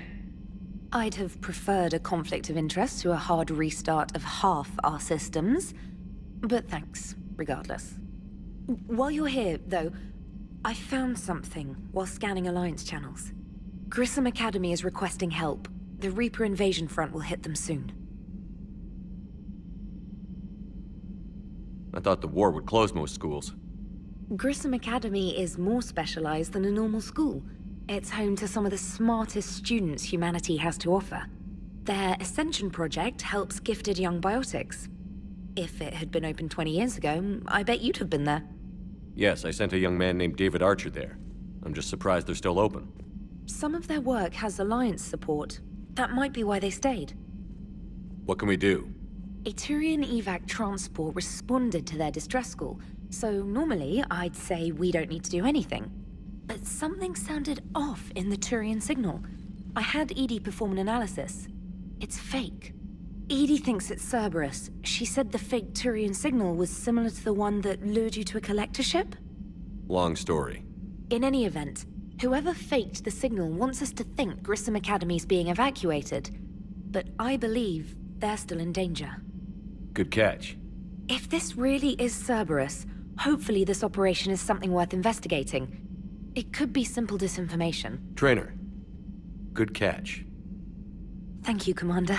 I'd have preferred a conflict of interest to a hard restart of half our systems. But thanks, regardless. While you're here, though, I found something while scanning Alliance channels. Grissom Academy is requesting help. The Reaper invasion front will hit them soon.
I thought the war would close most schools.
Grissom Academy is more specialized than a normal school. It's home to some of the smartest students humanity has to offer. Their Ascension project helps gifted young biotics. If it had been open 20 years ago, I bet you'd have been there.
Yes, I sent a young man named David Archer there. I'm just surprised they're still open.
Some of their work has Alliance support. That might be why they stayed.
What can we do?
A Turian evac transport responded to their distress call, so normally I'd say we don't need to do anything. But something sounded off in the Turian signal. I had EDI perform an analysis. It's fake. EDI thinks it's Cerberus. She said the fake Turian signal was similar to the one that lured you to a collector ship?
Long story.
In any event, whoever faked the signal wants us to think Grissom Academy's being evacuated. But I believe they're still in danger.
Good catch.
If this really is Cerberus, hopefully this operation is something worth investigating. It could be simple disinformation.
Trainer. Good catch.
Thank you, Commander.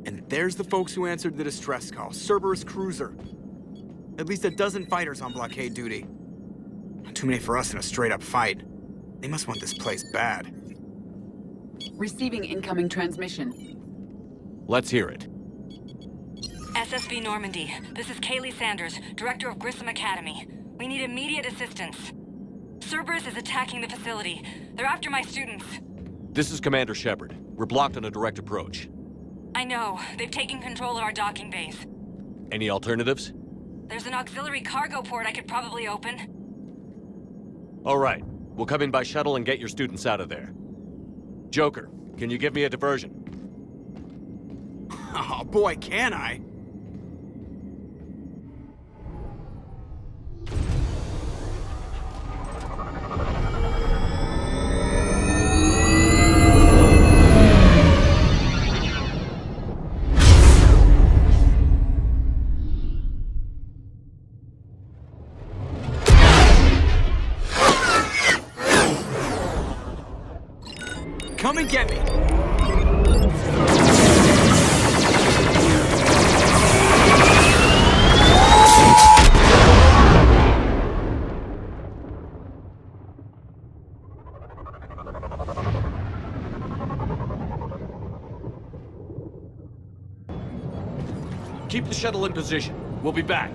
And there's the folks who answered the distress call. Cerberus cruiser. At least a dozen fighters on blockade duty. Not too many for us in a straight-up fight. They must want this place bad.
Receiving incoming transmission.
Let's hear it.
SSB Normandy, this is Kaylee Sanders, Director of Grissom Academy. We need immediate assistance. Cerberus is attacking the facility. They're after my students.
This is Commander Shepard. We're blocked on a direct approach.
I know. They've taken control of our docking base.
Any alternatives?
There's an auxiliary cargo port I could probably open.
All right. We'll come in by shuttle and get your students out of there. Joker, can you give me a diversion?
Oh boy, can I! Come and get me!
Keep the shuttle in position. We'll be back.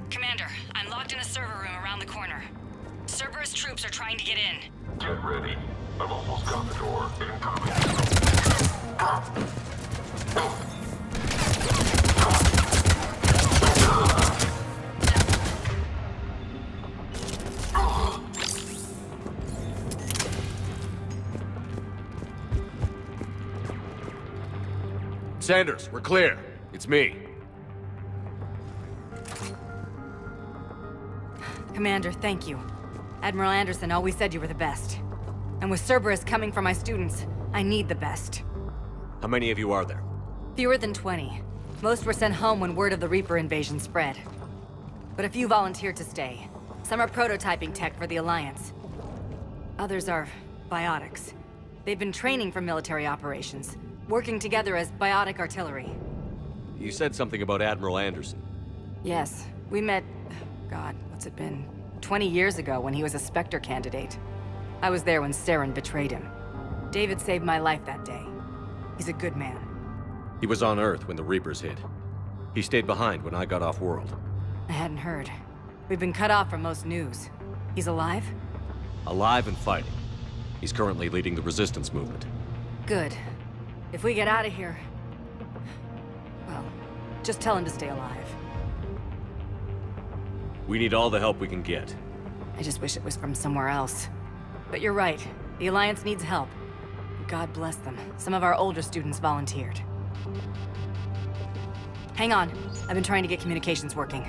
Commander, I'm locked in a server room around the corner. Cerberus troops are trying to get in.
Get ready. I've almost got the door. Incoming.
Sanders, we're clear. It's me.
Commander, thank you. Admiral Anderson always said you were the best. And with Cerberus coming for my students, I need the best.
How many of you are there?
Fewer than 20. Most were sent home when word of the Reaper invasion spread. But a few volunteered to stay. Some are prototyping tech for the Alliance. Others are biotics. They've been training for military operations, working together as biotic artillery.
You said something about Admiral Anderson.
Yes, we met... God, what's it been? 20 years ago when he was a Spectre candidate. I was there when Saren betrayed him. David saved my life that day. He's a good man.
He was on Earth when the Reapers hit. He stayed behind when I got off-world.
I hadn't heard. We've been cut off from most news. He's alive?
Alive and fighting. He's currently leading the resistance movement.
Good. If we get out of here... well, just tell him to stay alive.
We need all the help we can get.
I just wish it was from somewhere else. But you're right. The Alliance needs help. God bless them. Some of our older students volunteered. Hang on. I've been trying to get communications working.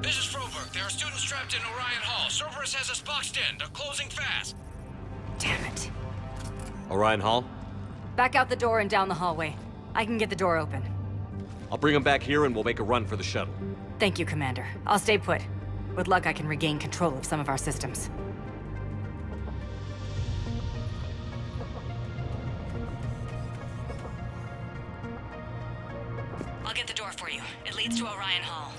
This is Froberg. There are students trapped in Orion Hall. Cerberus has us boxed in. They're closing fast.
Damn it.
Orion Hall?
Back out the door and down the hallway. I can get the door open.
I'll bring them back here and we'll make a run for the shuttle.
Thank you, Commander. I'll stay put. With luck, I can regain control of some of our systems. I'll get the door for you. It leads to Orion Hall.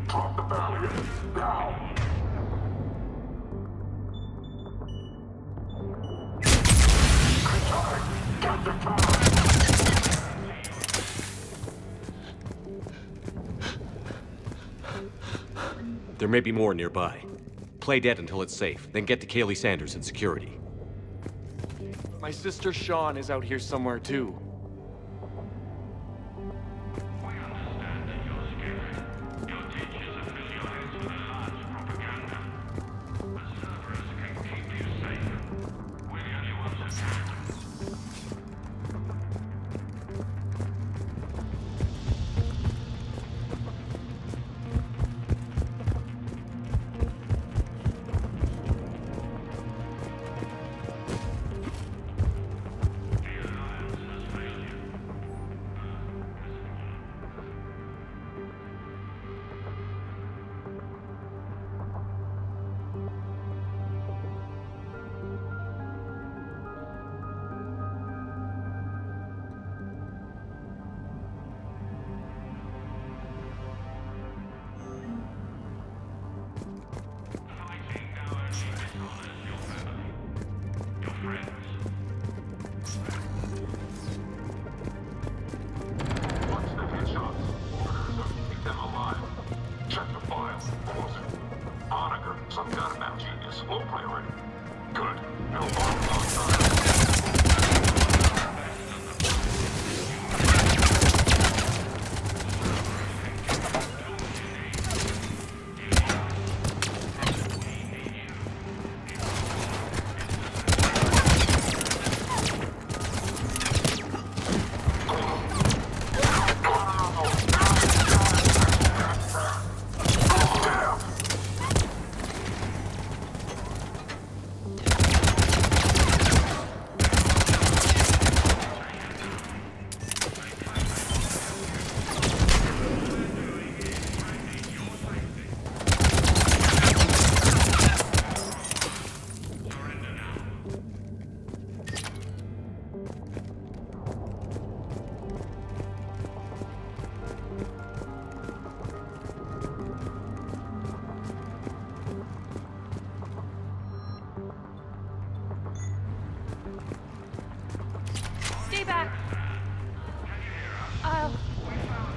Drop the barrier. Now. Get the time.
There may be more nearby. Play dead until it's safe, then get to Kaylee Sanders in security.
My sister Sean is out here somewhere too.
Some kind of map genius. Low priority. Good. No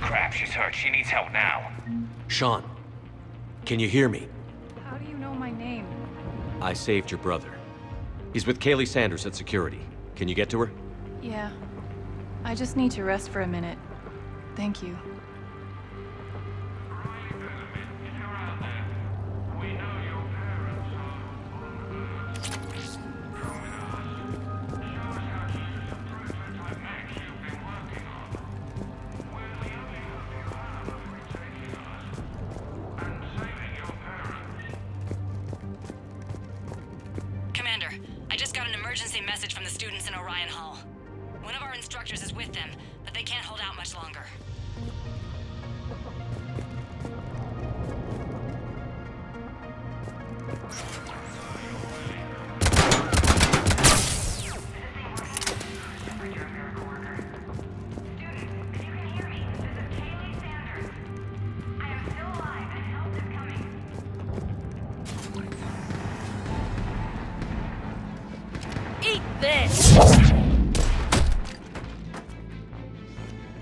Crap, she's hurt. She needs help now.
Sean, can you hear me?
How do you know my name?
I saved your brother. He's with Kaylee Sanders at security. Can you get to her?
Yeah. I just need to rest for a minute. Thank you.
Commander, I just got an emergency message from the students in Orion Hall. One of our instructors is with them, but they can't hold out much longer.
Eat this!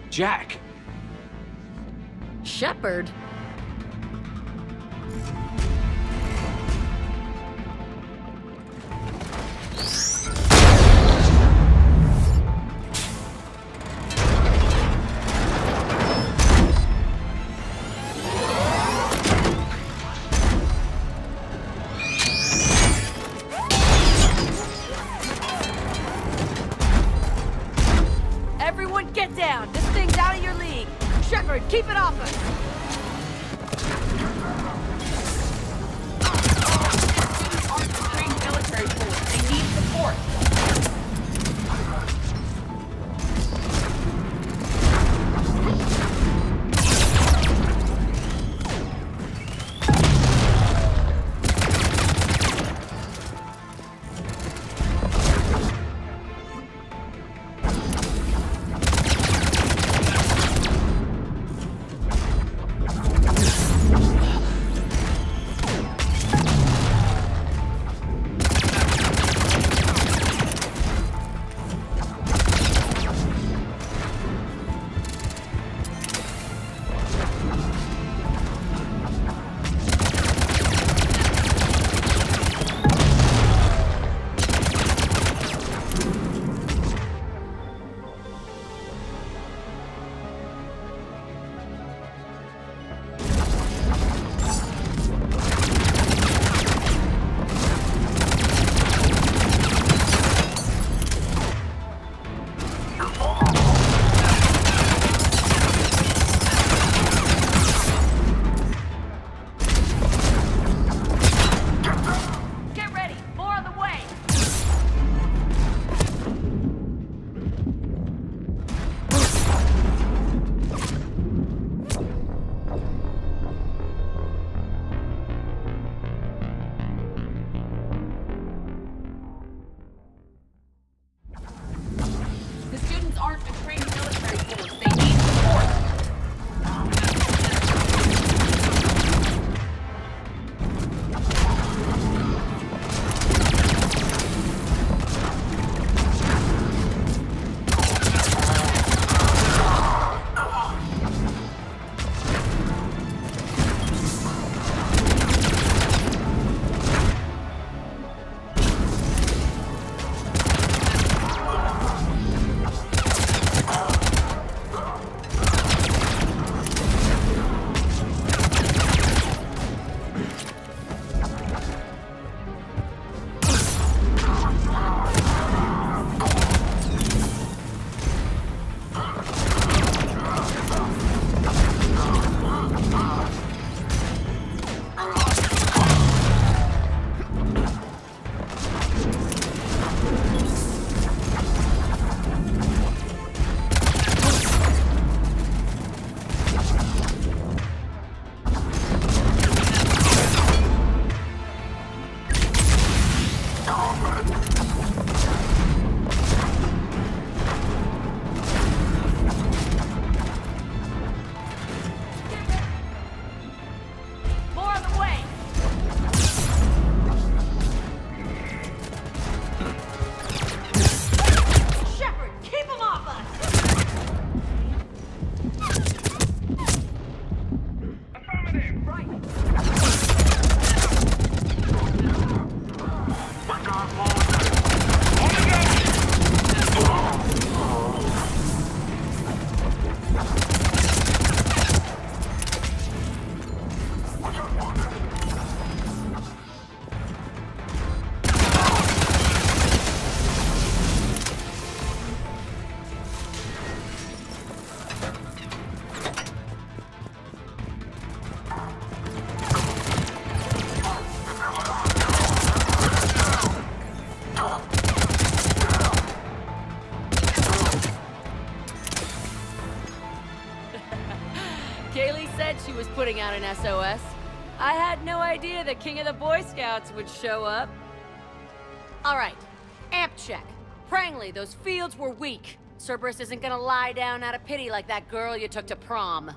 Jack!
Shepard?
Everyone get down! This thing's out of your league! Shepard, keep it off us!
Trained military force. They need support.
More on the way! Shepard, keep him off us! Kaylee said she was putting out an SOS. I had no idea the king of the Boy Scouts would show up. All right, amp check. Prangley, those fields were weak. Cerberus isn't gonna lie down out of pity like that girl you took to prom.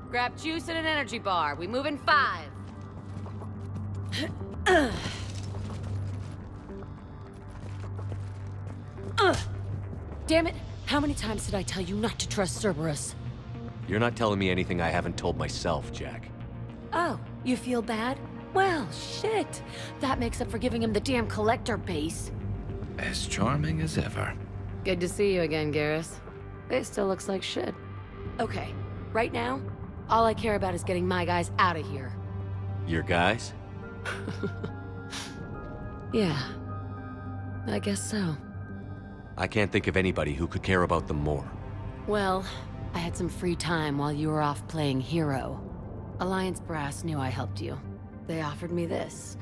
Grab juice and an energy bar. We move in 5. Damn it! How many times did I tell you not to trust Cerberus?
You're not telling me anything I haven't told myself, Jack.
Oh, you feel bad? Well, shit. That makes up for giving him the damn collector base.
As charming as ever.
Good to see you again, Garrus. It still looks like shit. Okay, right now, all I care about is getting my guys out of here.
Your guys?
Yeah, I guess so.
I can't think of anybody who could care about them more.
Well, I had some free time while you were off playing hero. Alliance Brass knew I helped you. They offered me this.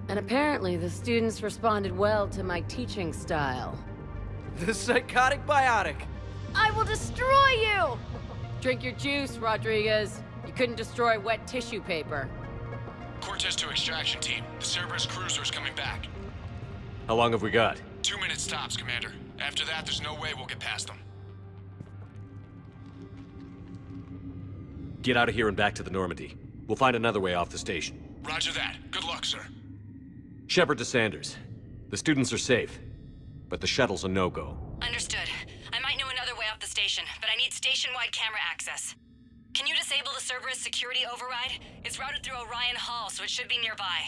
And apparently the students responded well to my teaching style.
The psychotic biotic!
I will destroy you! Drink your juice, Rodriguez. You couldn't destroy wet tissue paper.
Cortez to extraction team. The Cerberus cruiser's coming back.
How long have we got?
2 minutes tops, Commander. After that, there's no way we'll get past them.
Get out of here and back to the Normandy. We'll find another way off the station.
Roger that. Good luck, sir.
Shepard to Sanders. The students are safe, but the shuttle's a no-go.
Understood. I might know another way off the station, but I need station-wide camera access. Can you disable the Cerberus security override? It's routed through Orion Hall, so it should be nearby.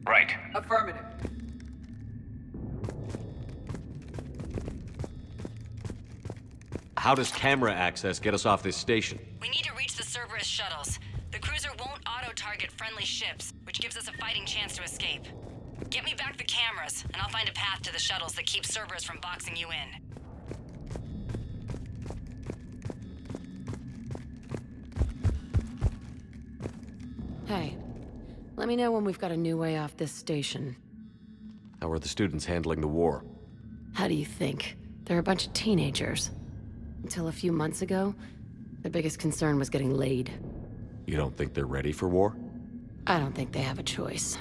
Right.
Affirmative.
How does camera access get us off this station?
We need to reach the Cerberus shuttles. The cruiser won't auto-target friendly ships, which gives us a fighting chance to escape. Get me back the cameras, and I'll find a path to the shuttles that keeps Cerberus from boxing you in.
Hey, let me know when we've got a new way off this station.
How are the students handling the war?
How do you think? They're a bunch of teenagers. Until a few months ago, their biggest concern was getting laid.
You don't think they're ready for war?
I don't think they have a choice.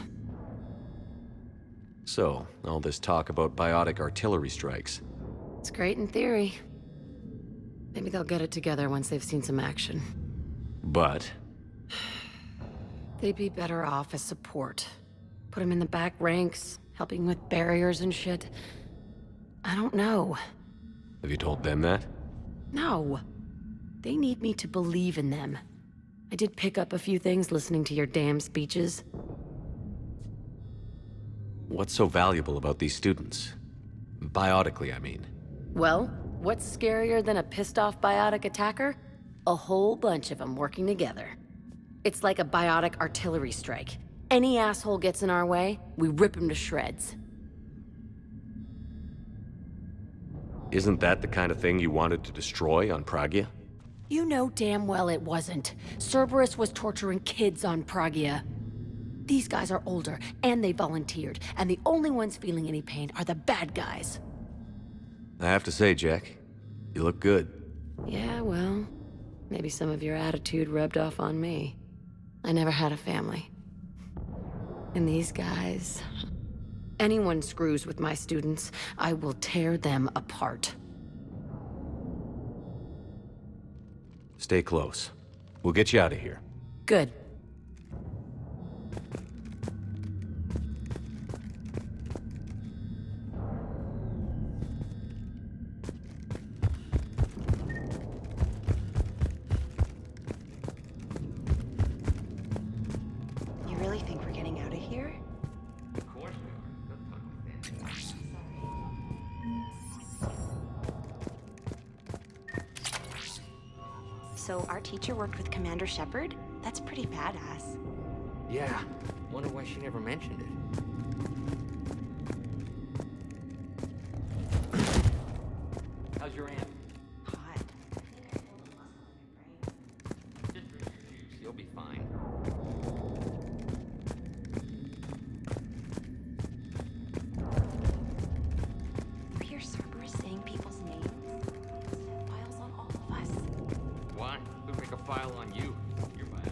So, all this talk about biotic artillery strikes.
It's great in theory. Maybe they'll get it together once they've seen some action.
But?
They'd be better off as support. Put them in the back ranks, helping with barriers and shit. I don't know.
Have you told them that?
No. They need me to believe in them. I did pick up a few things listening to your damn speeches.
What's so valuable about these students? Biotically, I mean.
Well, what's scarier than a pissed-off biotic attacker? A whole bunch of them working together. It's like a biotic artillery strike. Any asshole gets in our way, we rip him to shreds.
Isn't that the kind of thing you wanted to destroy on Pragia?
You know damn well it wasn't. Cerberus was torturing kids on Pragia. These guys are older, and they volunteered, and the only ones feeling any pain are the bad guys.
I have to say, Jack, you look good.
Yeah, well, maybe some of your attitude rubbed off on me. I never had a family.
And these guys... Anyone screws with my students, I will tear them apart.
Stay close. We'll get you out of here.
Good.
You really think we're getting out of here?
Of course we are.
So our teacher worked with Commander Shepard? That's pretty badass.
Yeah. Wonder why she never mentioned it. How's your aunt?
Hot.
Just drink your juice. You'll be fine.
You hear Cerberus saying people's names? Files on all of us.
Why? Who'd make a file on you? You're bad.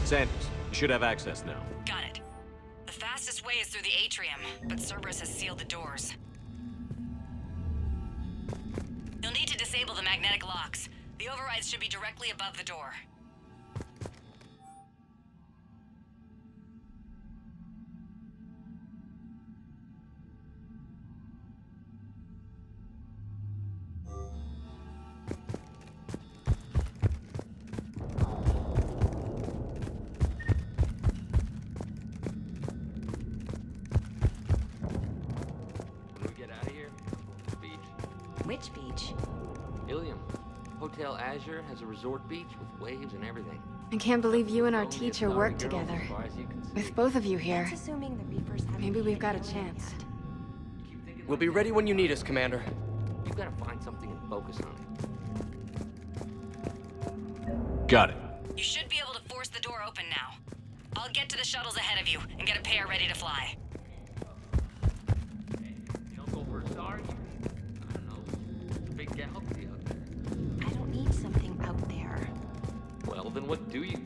Sanders, you should have access now.
Got it. The fastest way is through the atrium, but Cerberus has sealed the doors. You'll need to disable the magnetic locks. The overrides should be directly above the door.
When we get out of here, beach.
Which beach?
Ilium. Hotel Azure has a resort beach with waves and everything.
I can't believe you and our
Only a
teacher
sorry
work
girl,
together.
as far as you can see.
With both of you here. That's assuming the Reapers haven't
Maybe we've got a
hit
chance.
yet.
We'll be ready when you need us, Commander. You've got to find something and focus on it.
Got it.
You should be able to force the door open now. I'll get to the shuttles ahead of you and get a pair ready to fly.
You don't go for a SAR? I don't know. It's a big galaxy out there.
I don't need something out there.
Well, then what do you?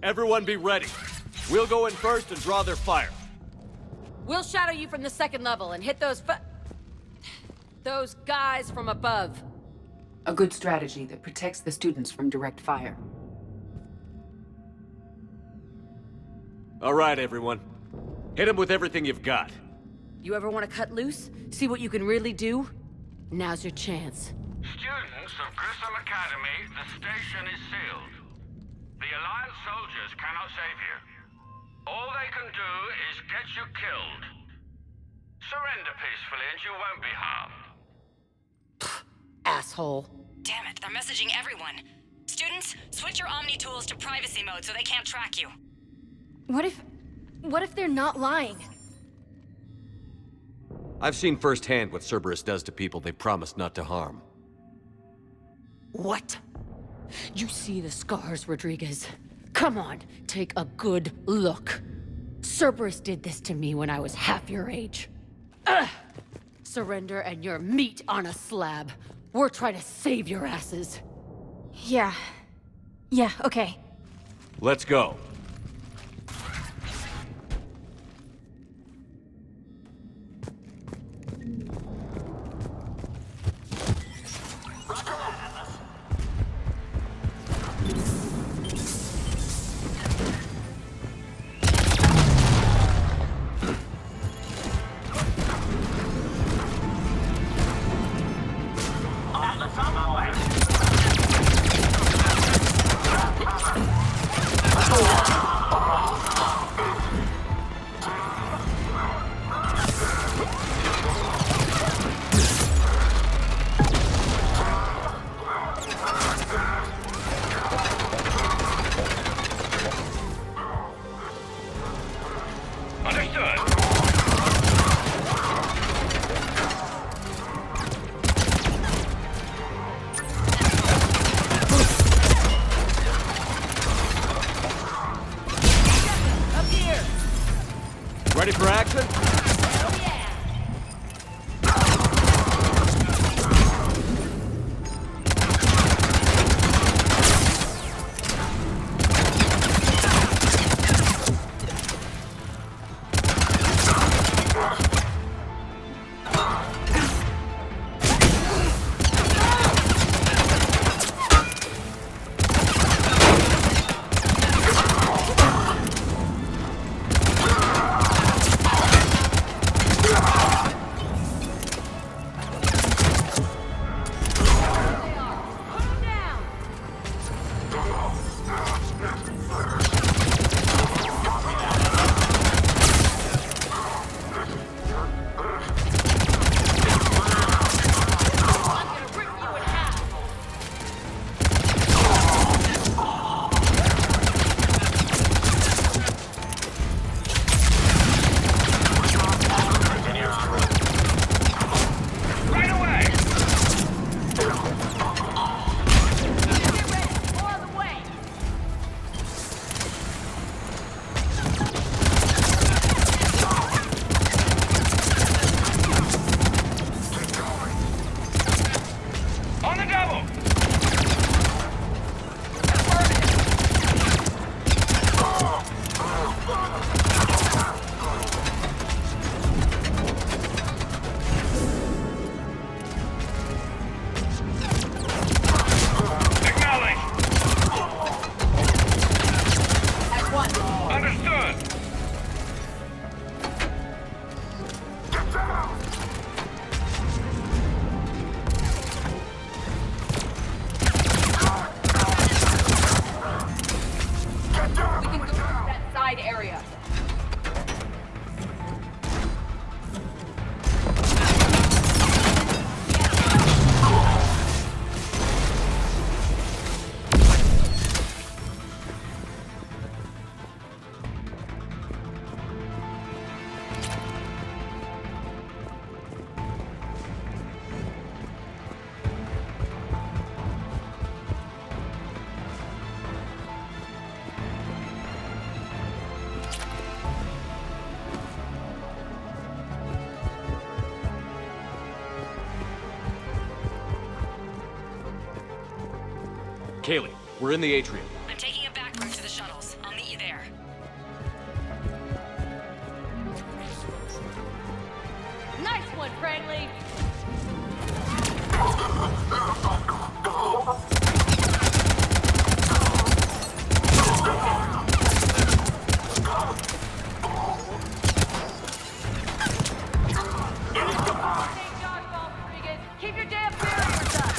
Everyone be ready. We'll go in first and draw their fire.
We'll shadow you from the second level and hit those guys from above.
A good strategy that protects the students from direct fire.
All right, everyone. Hit them with everything you've got.
You ever want to cut loose? See what you can really do? Now's your chance.
Students of Grissom Academy, the station is sealed. The Alliance soldiers cannot save you. All they can do is get you killed. Surrender peacefully and you won't be harmed.
Asshole.
Damn it, they're messaging everyone. Students, switch your Omni tools to privacy mode so they can't track you.
What if they're not lying?
I've seen firsthand what Cerberus does to people they promised not to harm.
What? You see the scars, Rodriguez. Come on, take a good look. Cerberus did this to me when I was half your age. Ugh! Surrender and you're meat on a slab. We're trying to save your asses.
Yeah. Yeah, okay.
Let's go. Kaylee, we're in the atrium.
I'm taking a back route to the shuttles. I'll meet you there.
Nice one, Prangley! Keep your damn barriers up!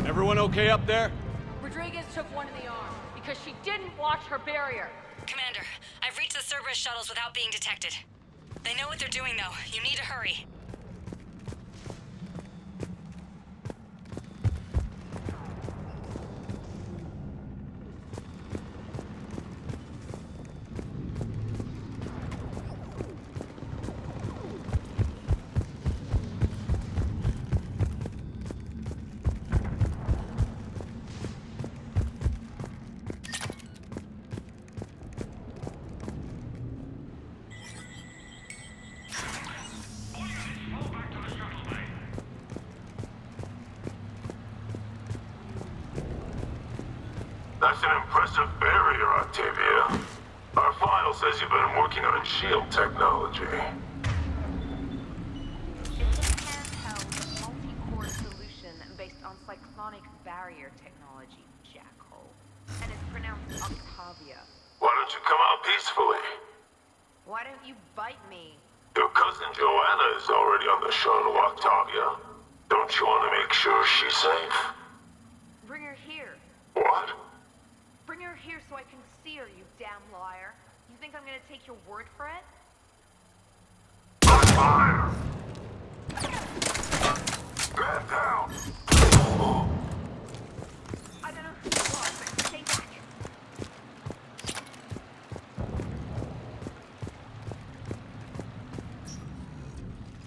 Everyone okay up there?
Rodriguez took one in the arm because she didn't watch her barrier.
Commander, I've reached the Cerberus shuttles without being detected. They know what they're doing, though. You need to hurry.
That's an impressive barrier, Octavia. Our file says you've been working on shield technology.
It's a handheld, multi-core solution based
on cyclonic barrier technology, jackhole. And it's pronounced Octavia.
Why don't you come out peacefully?
Why don't you bite me?
Your cousin Joanna is already on the shuttle, Octavia. Don't you want to make sure she's safe?
Bring her here.
What?
Bring her here so I can see her, you damn liar. You think I'm gonna take your word for it?
Fire! Man down!
I don't know who you are, but stay back.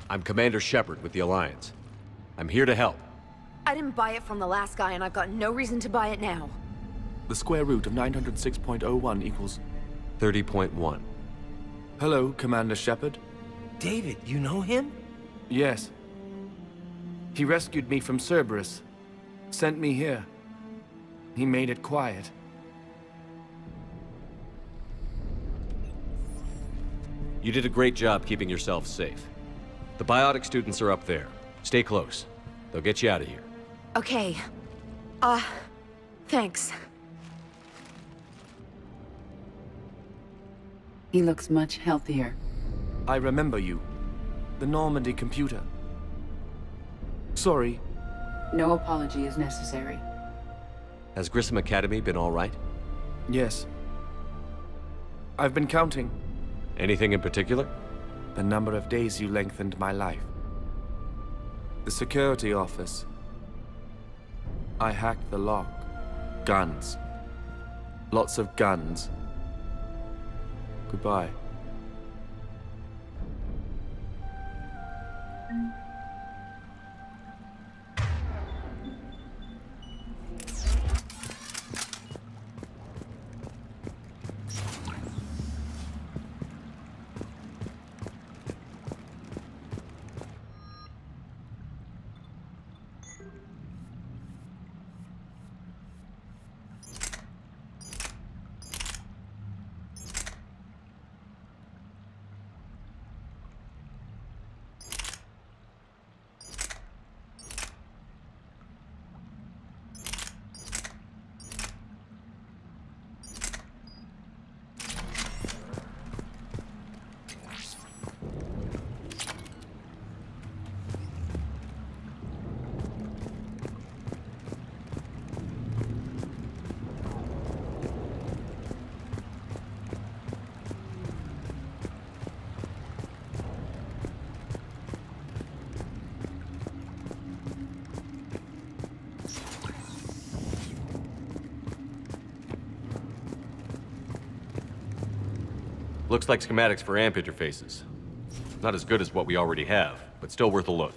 I'm Commander Shepard with the Alliance. I'm here to help.
I didn't buy it from the last guy, and I've got no reason to buy it now.
The square root of 906.01 equals...
30.1.
Hello, Commander Shepard.
David, you know him?
Yes. He rescued me from Cerberus. Sent me here. He made it quiet.
You did a great job keeping yourself safe. The biotic students are up there. Stay close. They'll get you out of here.
Okay. Thanks.
He looks much healthier.
I remember you. The Normandy computer. Sorry.
No apology is necessary.
Has Grissom Academy been all right?
Yes. I've been counting.
Anything in particular?
The number of days you lengthened my life. The security office. I hacked the lock. Guns. Lots of guns. Goodbye.
Looks like schematics for AMP interfaces. Not as good as what we already have, but still worth a look.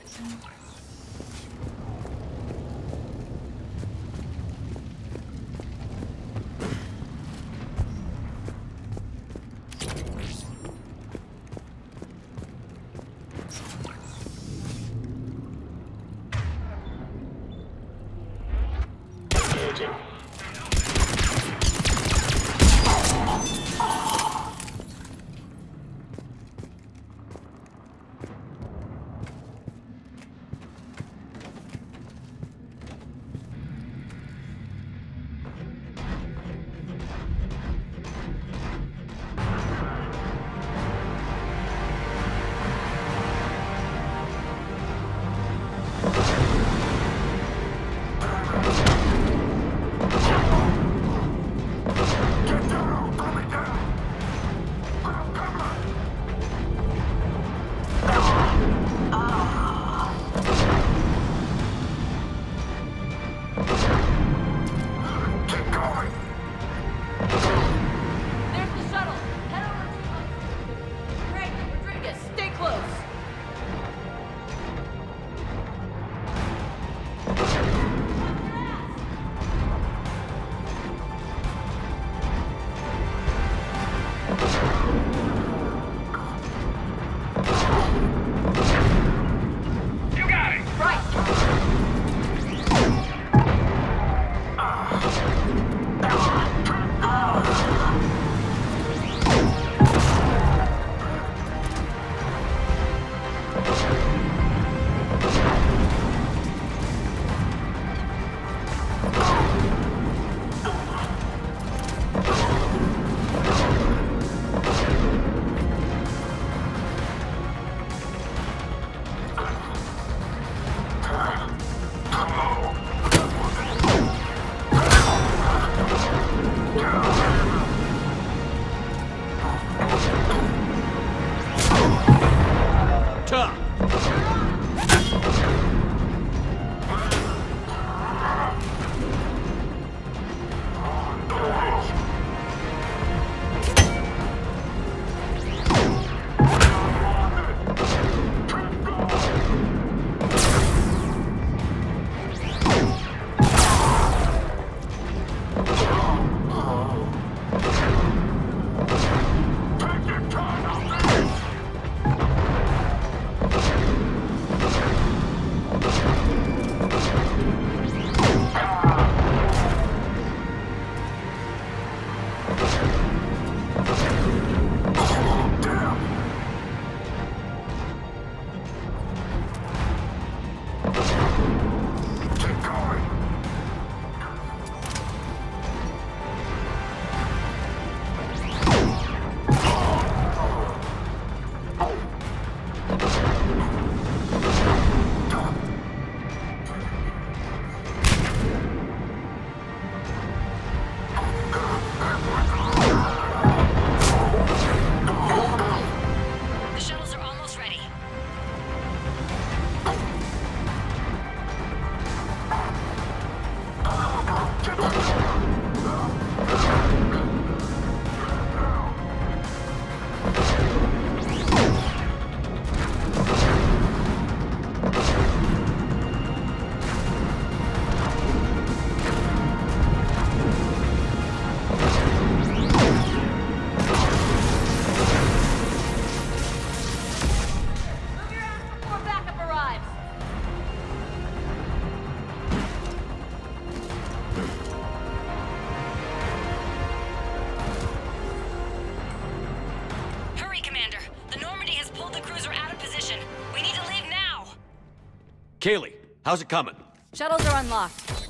Kaylee, how's it coming?
Shuttles are unlocked.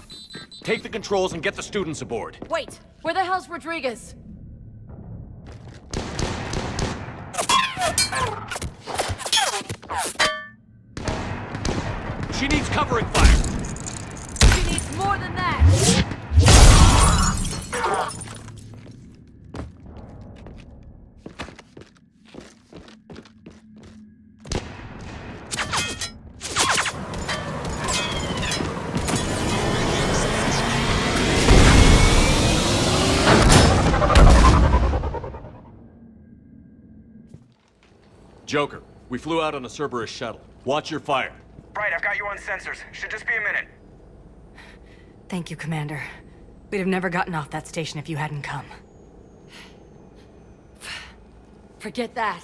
Take the controls and get the students aboard.
Wait, where the hell's Rodriguez?
She needs covering fire.
She needs more than that.
Joker, we flew out on a Cerberus shuttle. Watch your fire.
Right, I've got you on sensors. Should just be a minute.
Thank you, Commander. We'd have never gotten off that station if you hadn't come.
Forget that.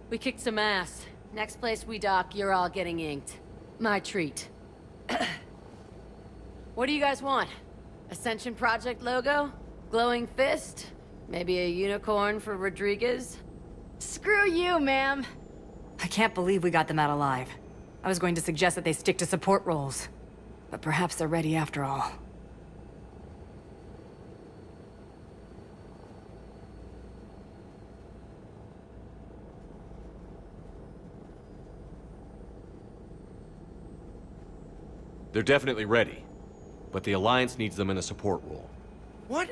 We kicked some ass. Next place we dock, you're all getting inked. My treat. What do you guys want? Ascension Project logo? Glowing fist? Maybe a unicorn for Rodriguez? Screw you, ma'am!
I can't believe we got them out alive. I was going to suggest that they stick to support roles. But perhaps they're ready after all.
They're definitely ready. But the Alliance needs them in a support role.
What?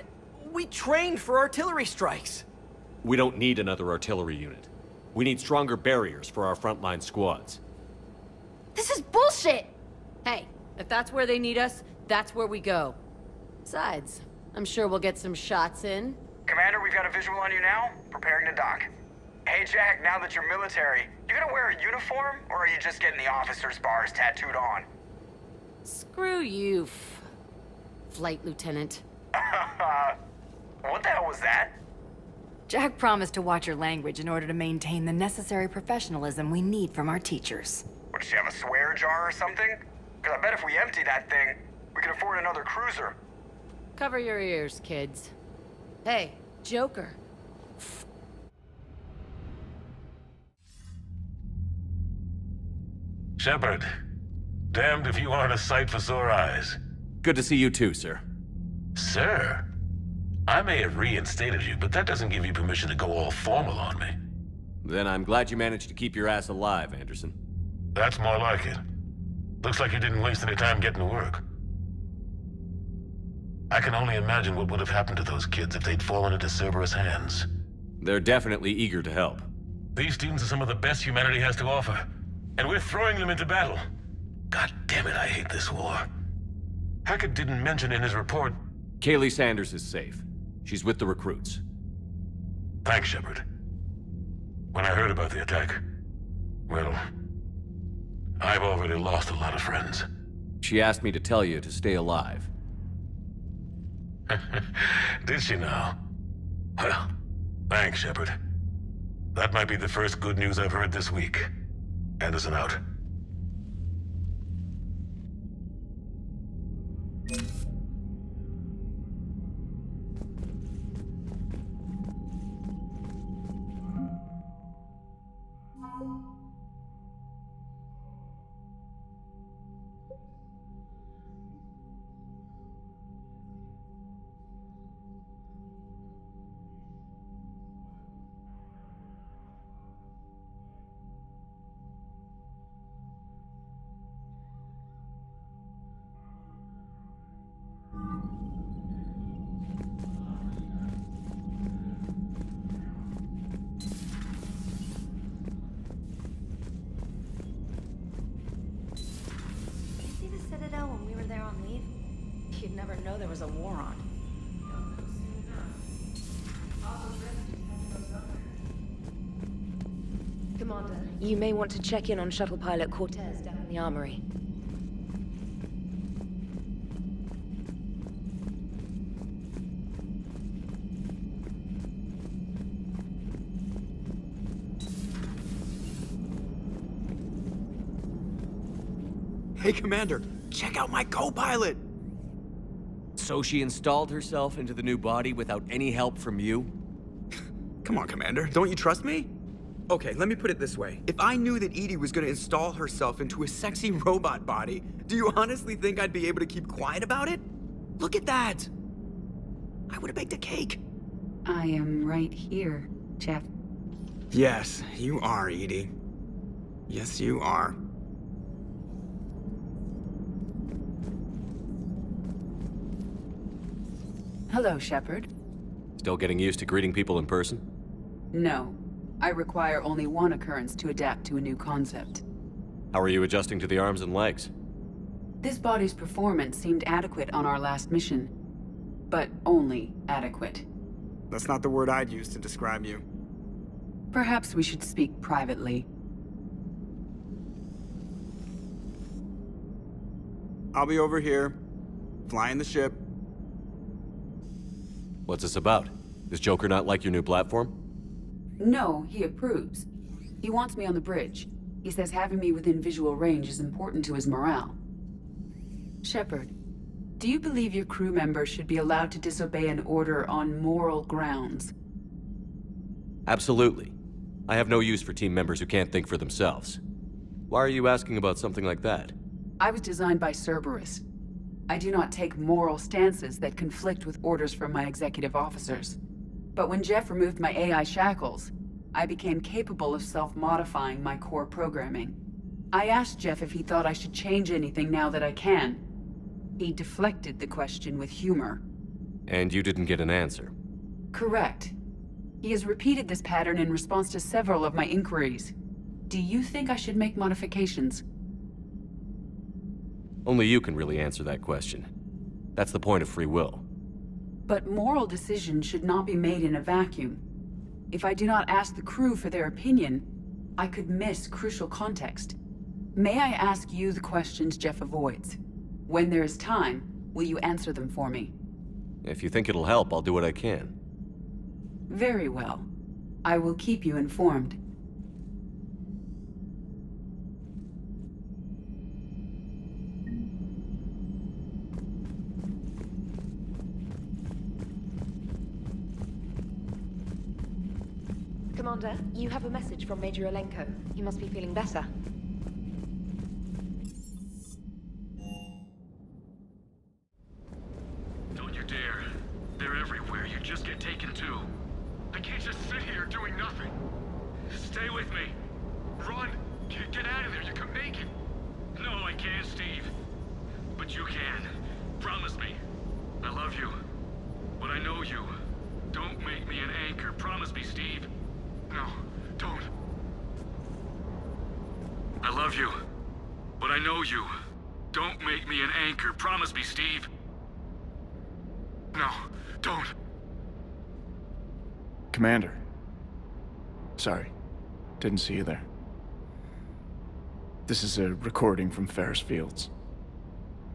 We trained for artillery strikes.
We don't need another artillery unit. We need stronger barriers for our frontline squads.
This is bullshit! Hey, if that's where they need us, that's where we go. Besides, I'm sure we'll get some shots in.
Commander, we've got a visual on you now. Preparing to dock. Hey, Jack, now that you're military, you gonna wear a uniform, or are you just getting the officer's bars tattooed on?
Screw you, Flight Lieutenant.
What the hell was that?
Jack promised to watch your language in order to maintain the necessary professionalism we need from our teachers.
What, does she have a swear jar or something? Because I bet if we empty that thing, we can afford another cruiser.
Cover your ears, kids. Hey, Joker.
Shepard, damned if you aren't a sight for sore eyes.
Good to see you too, sir.
Sir? I may have reinstated you, but that doesn't give you permission to go all formal on me.
Then I'm glad you managed to keep your ass alive, Anderson.
That's more like it. Looks like you didn't waste any time getting to work. I can only imagine what would have happened to those kids if they'd fallen into Cerberus' hands.
They're definitely eager to help.
These students are some of the best humanity has to offer, and we're throwing them into battle. God damn it, I hate this war. Hackett didn't mention in his report...
Kaylee Sanders is safe. She's with the recruits.
Thanks, Shepard. When I heard about the attack, well, I've already lost a lot of friends.
She asked me to tell you to stay alive.
Did she now? Well, thanks, Shepard. That might be the first good news I've heard this week. Anderson out.
You'd never know there was a war on. Commander, you may want to check in on shuttle pilot Cortez down in the armory.
Hey, Commander, check out my co-pilot!
So she installed herself into the new body without any help from you?
Come on, Commander, don't you trust me? Okay, let me put it this way. If I knew that Edie was gonna install herself into a sexy robot body, do you honestly think I'd be able to keep quiet about it? Look at that! I would have baked a cake.
I am right here, Jeff.
Yes, you are, Edie. Yes, you are.
Hello, Shepard.
Still getting used to greeting people in person?
No. I require only one occurrence to adapt to a new concept.
How are you adjusting to the arms and legs?
This body's performance seemed adequate on our last mission. But only adequate.
That's not the word I'd use to describe you.
Perhaps we should speak privately.
I'll be over here, flying the ship.
What's this about? Does Joker not like your new platform?
No, he approves. He wants me on the bridge. He says having me within visual range is important to his morale. Shepard, do you believe your crew members should be allowed to disobey an order on moral grounds?
Absolutely. I have no use for team members who can't think for themselves. Why are you asking about something like that?
I was designed by Cerberus. I do not take moral stances that conflict with orders from my executive officers. But when Jeff removed my AI shackles, I became capable of self-modifying my core programming. I asked Jeff if he thought I should change anything now that I can. He deflected the question with humor.
And you didn't get an answer?
Correct. He has repeated this pattern in response to several of my inquiries. Do you think I should make modifications?
Only you can really answer that question. That's the point of free will.
But moral decisions should not be made in a vacuum. If I do not ask the crew for their opinion, I could miss crucial context. May I ask you the questions Jeff avoids? When there is time, will you answer them for me?
If you think it'll help, I'll do what I can.
Very well. I will keep you informed.
Commander, you have a message from Major Alenko. He must be feeling better.
Don't you dare. They're everywhere. You just get taken too. I can't just sit here doing nothing. Stay with me. Run. Get out of there. You can make it. No, I can't, Steve. But you can. Promise me. I love you. But I know you. Don't make me an anchor. Promise me, Steve. No, don't. I love you. But I know you. Don't make me an anchor. Promise me, Steve. No, don't.
Commander. Sorry. Didn't see you there. This is a recording from Ferris Fields.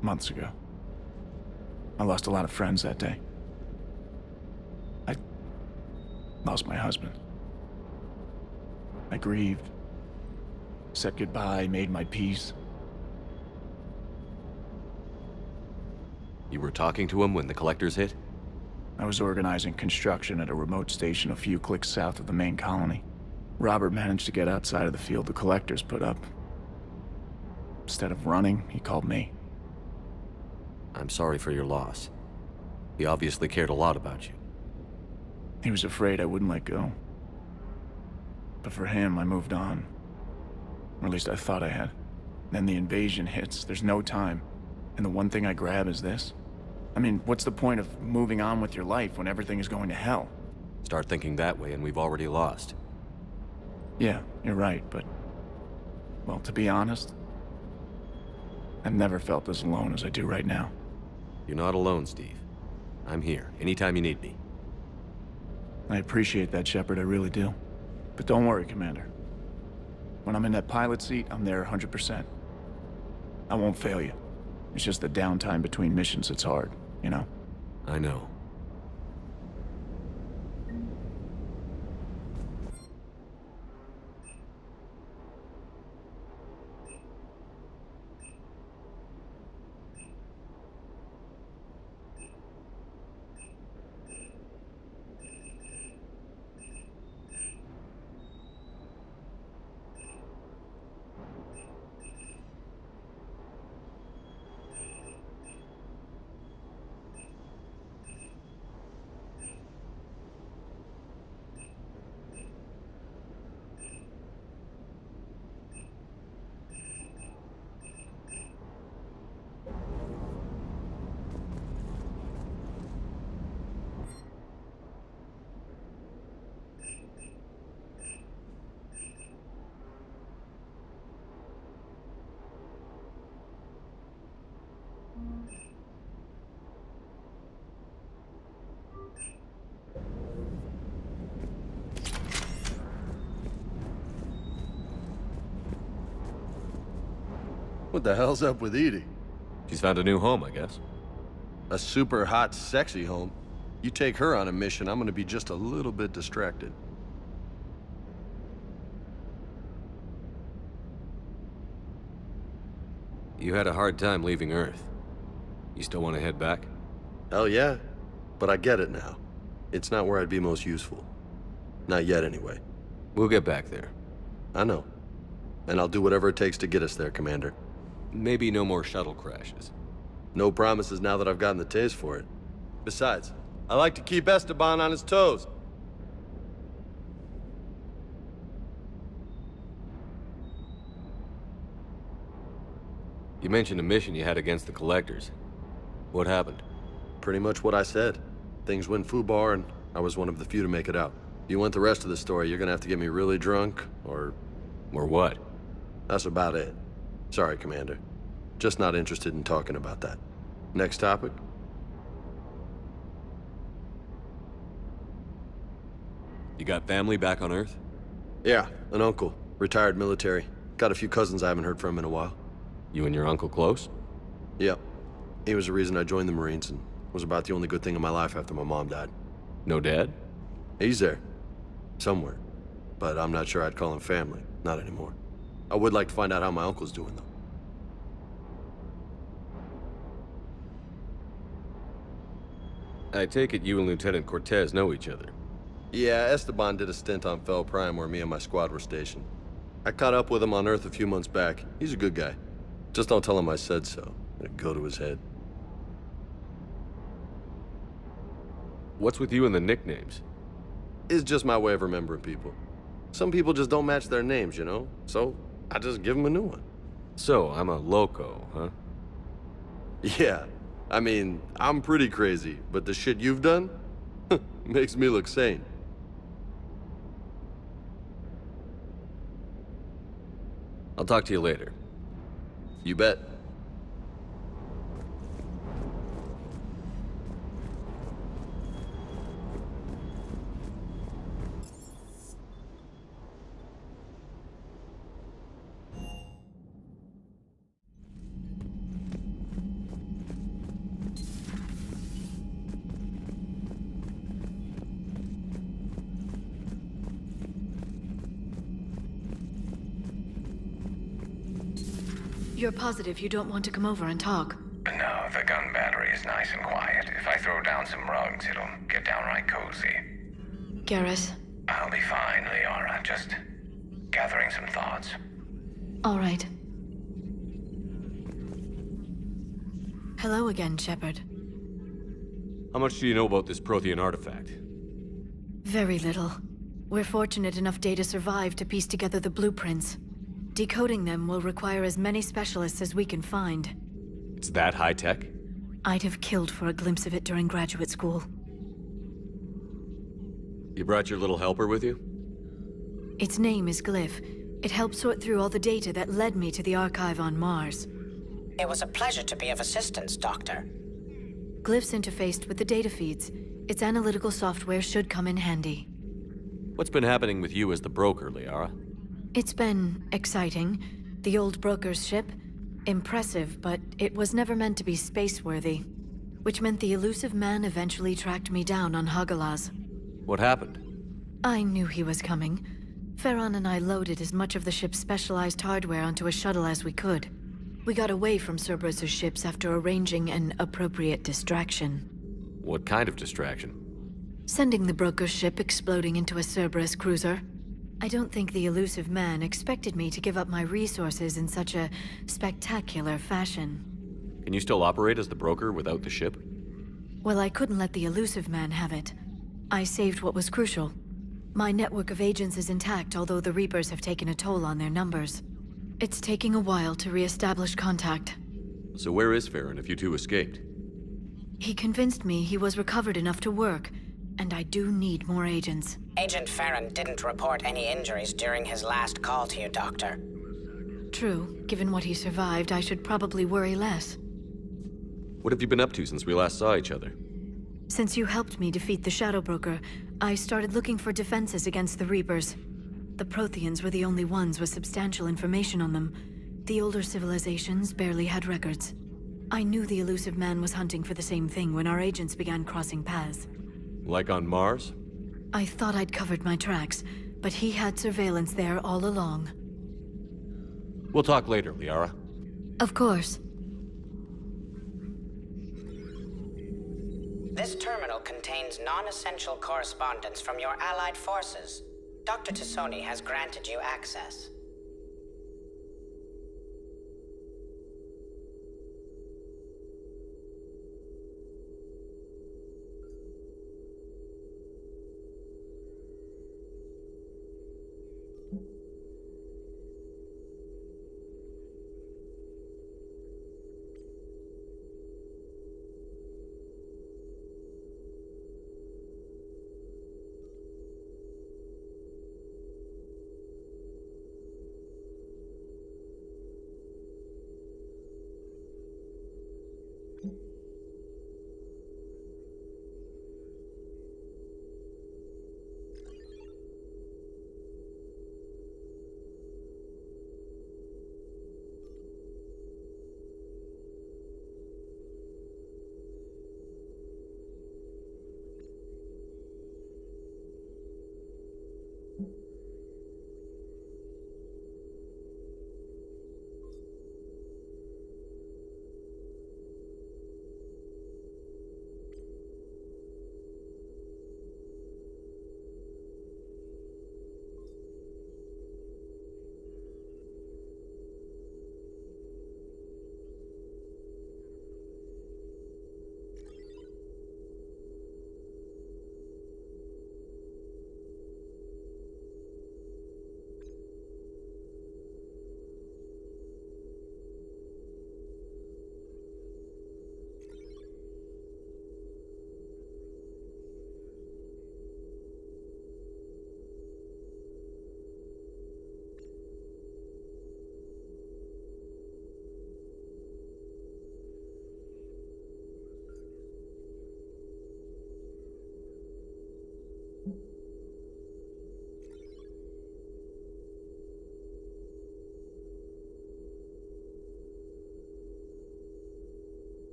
Months ago. I lost a lot of friends that day. I lost my husband. I grieved, said goodbye, made my peace.
You were talking to him when the collectors hit?
I was organizing construction at a remote station a few clicks south of the main colony. Robert managed to get outside of the field the collectors put up. Instead of running, he called me.
I'm sorry for your loss. He obviously cared a lot about you.
He was afraid I wouldn't let go. But for him, I moved on. Or at least I thought I had. Then the invasion hits, there's no time. And the one thing I grab is this. I mean, what's the point of moving on with your life when everything is going to hell?
Start thinking that way and we've already lost.
Yeah, you're right, but... well, to be honest, I've never felt as alone as I do right now.
You're not alone, Steve. I'm here, anytime you need me.
I appreciate that, Shepard, I really do. But don't worry, Commander. When I'm in that pilot seat, I'm there 100%. I won't fail you. It's just the downtime between missions that's hard, you know?
I know.
What the hell's up with Edie?
She's found a new home, I guess.
A super hot, sexy home. You take her on a mission, I'm gonna be just a little bit distracted.
You had a hard time leaving Earth. You still want to head back?
Hell yeah. But I get it now. It's not where I'd be most useful. Not yet, anyway.
We'll get back there.
I know. And I'll do whatever it takes to get us there, Commander.
Maybe no more shuttle crashes.
No promises now that I've gotten the taste for it. Besides, I like to keep Esteban on his toes.
You mentioned a mission you had against the Collectors. What happened?
Pretty much what I said. Things went foobar, and I was one of the few to make it out. If you want the rest of the story, you're gonna have to get me really drunk, or...
Or what?
That's about it. Sorry, Commander. Just not interested in talking about that. Next topic?
You got family back on Earth?
Yeah, an uncle. Retired military. Got a few cousins I haven't heard from in a while.
You and your uncle close?
Yep. He was the reason I joined the Marines and was about the only good thing in my life after my mom died.
No dad?
He's there. Somewhere. But I'm not sure I'd call him family. Not anymore. I would like to find out how my uncle's doing, though.
I take it you and Lieutenant Cortez know each other.
Yeah, Esteban did a stint on Fel Prime where me and my squad were stationed. I caught up with him on Earth a few months back. He's a good guy. Just don't tell him I said so. It'll go to his head.
What's with you and the nicknames?
It's just my way of remembering people. Some people just don't match their names, you know? So, I just give them a new one.
So, I'm a loco, huh?
Yeah. I mean, I'm pretty crazy, but the shit you've done makes me look sane.
I'll talk to you later.
You bet.
You're positive you don't want to come over and talk?
No, the gun battery is nice and quiet. If I throw down some rugs, it'll get downright cozy.
Garrus?
I'll be fine, Liara. Just gathering some thoughts.
All right. Hello again, Shepard.
How much do you know about this Prothean artifact?
Very little. We're fortunate enough Data survived to piece together the blueprints. Decoding them will require as many specialists as we can find.
It's that high-tech?
I'd have killed for a glimpse of it during graduate school.
You brought your little helper with you?
Its name is Glyph. It helped sort through all the data that led me to the archive on Mars.
It was a pleasure to be of assistance, Doctor.
Glyph's interfaced with the data feeds. Its analytical software should come in handy.
What's been happening with you as the broker, Liara?
It's been exciting. The old broker's ship, impressive, but it was never meant to be space-worthy. Which meant the elusive man eventually tracked me down on Hagalaz.
What happened?
I knew he was coming. Farron and I loaded as much of the ship's specialized hardware onto a shuttle as we could. We got away from Cerberus's ships after arranging an appropriate distraction.
What kind of distraction?
Sending the broker's ship exploding into a Cerberus cruiser. I don't think the elusive man expected me to give up my resources in such a spectacular fashion.
Can you still operate as the broker without the ship?
Well, I couldn't let the elusive man have it. I saved what was crucial. My network of agents is intact, although the Reapers have taken a toll on their numbers. It's taking a while to re-establish contact.
So where is Farron if you two escaped?
He convinced me he was recovered enough to work, and I do need more agents.
Agent Farron didn't report any injuries during his last call to you, Doctor.
True. Given what he survived, I should probably worry less.
What have you been up to since we last saw each other?
Since you helped me defeat the Shadow Broker, I started looking for defenses against the Reapers. The Protheans were the only ones with substantial information on them. The older civilizations barely had records. I knew the elusive man was hunting for the same thing when our agents began crossing paths.
Like on Mars?
I thought I'd covered my tracks, but he had surveillance there all along.
We'll talk later, Liara.
Of course.
This terminal contains non-essential correspondence from your allied forces. Dr. Tassoni has granted you access.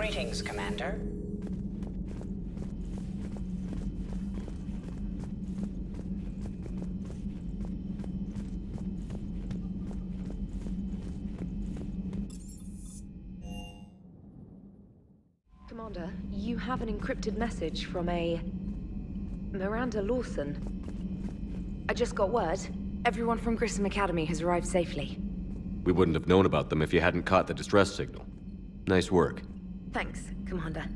Greetings, Commander.
Commander, you have an encrypted message from a... Miranda Lawson. I just got word. Everyone from Grissom Academy has arrived safely.
We wouldn't have known about them if you hadn't caught the distress signal. Nice work.
Thanks, Commander.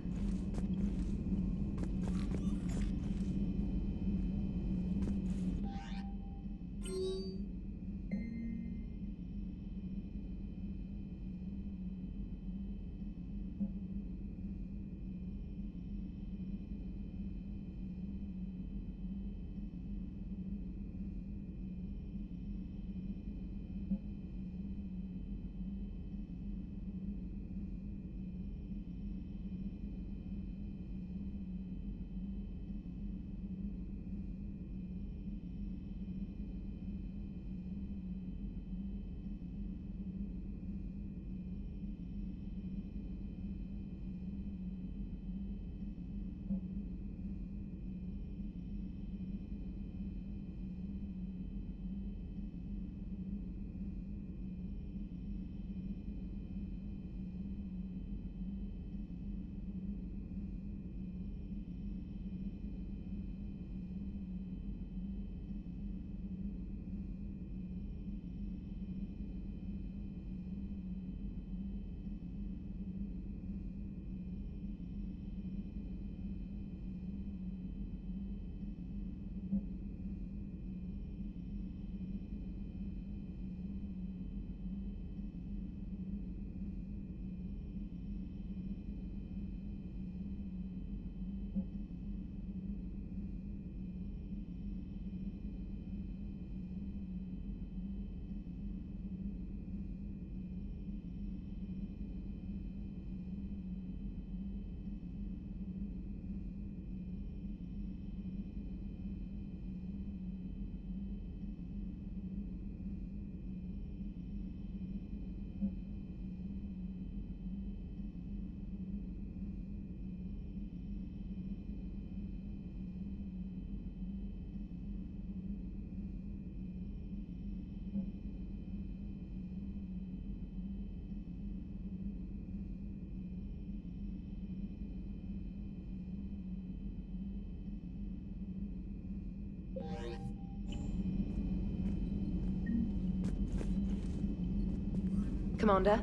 Commander.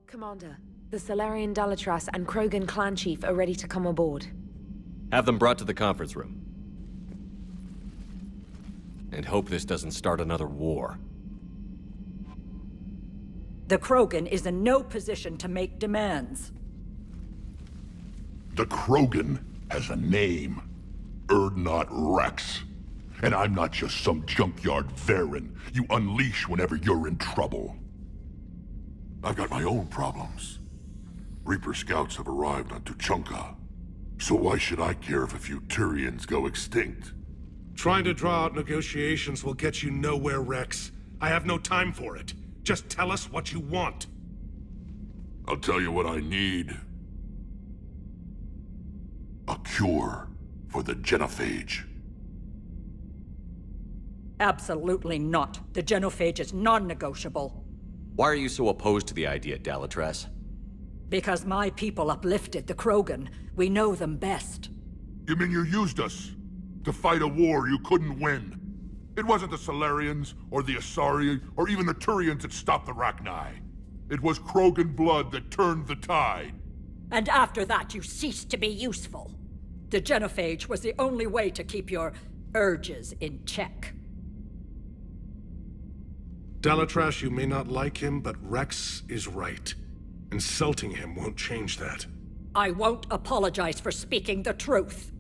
Commander, the Solarian Dalatras and Krogan clan chief are ready to come aboard.
Have them brought to the conference room. And hope this doesn't start another war.
The Krogan is in no position to make demands.
The Krogan has a name. Urdnot Rex. And I'm not just some junkyard Varen you unleash whenever you're in trouble. I've got my own problems. Reaper scouts have arrived on Tuchanka. So why should I care if a few Turians go extinct?
Trying to draw out negotiations will get you nowhere, Rex. I have no time for it. Just tell us what you want.
I'll tell you what I need. A cure for the genophage.
Absolutely not. The genophage is non-negotiable.
Why are you so opposed to the idea, Dalatras?
Because my people uplifted the Krogan. We know them best.
You mean you used us to fight a war you couldn't win? It wasn't the Solarians, or the Asari, or even the Turians that stopped the Rachni. It was Krogan blood that turned the tide.
And after that, you ceased to be useful. The genophage was the only way to keep your urges in check.
Dalatras, you may not like him, but Rex is right. Insulting him won't change that.
I won't apologize for speaking the truth.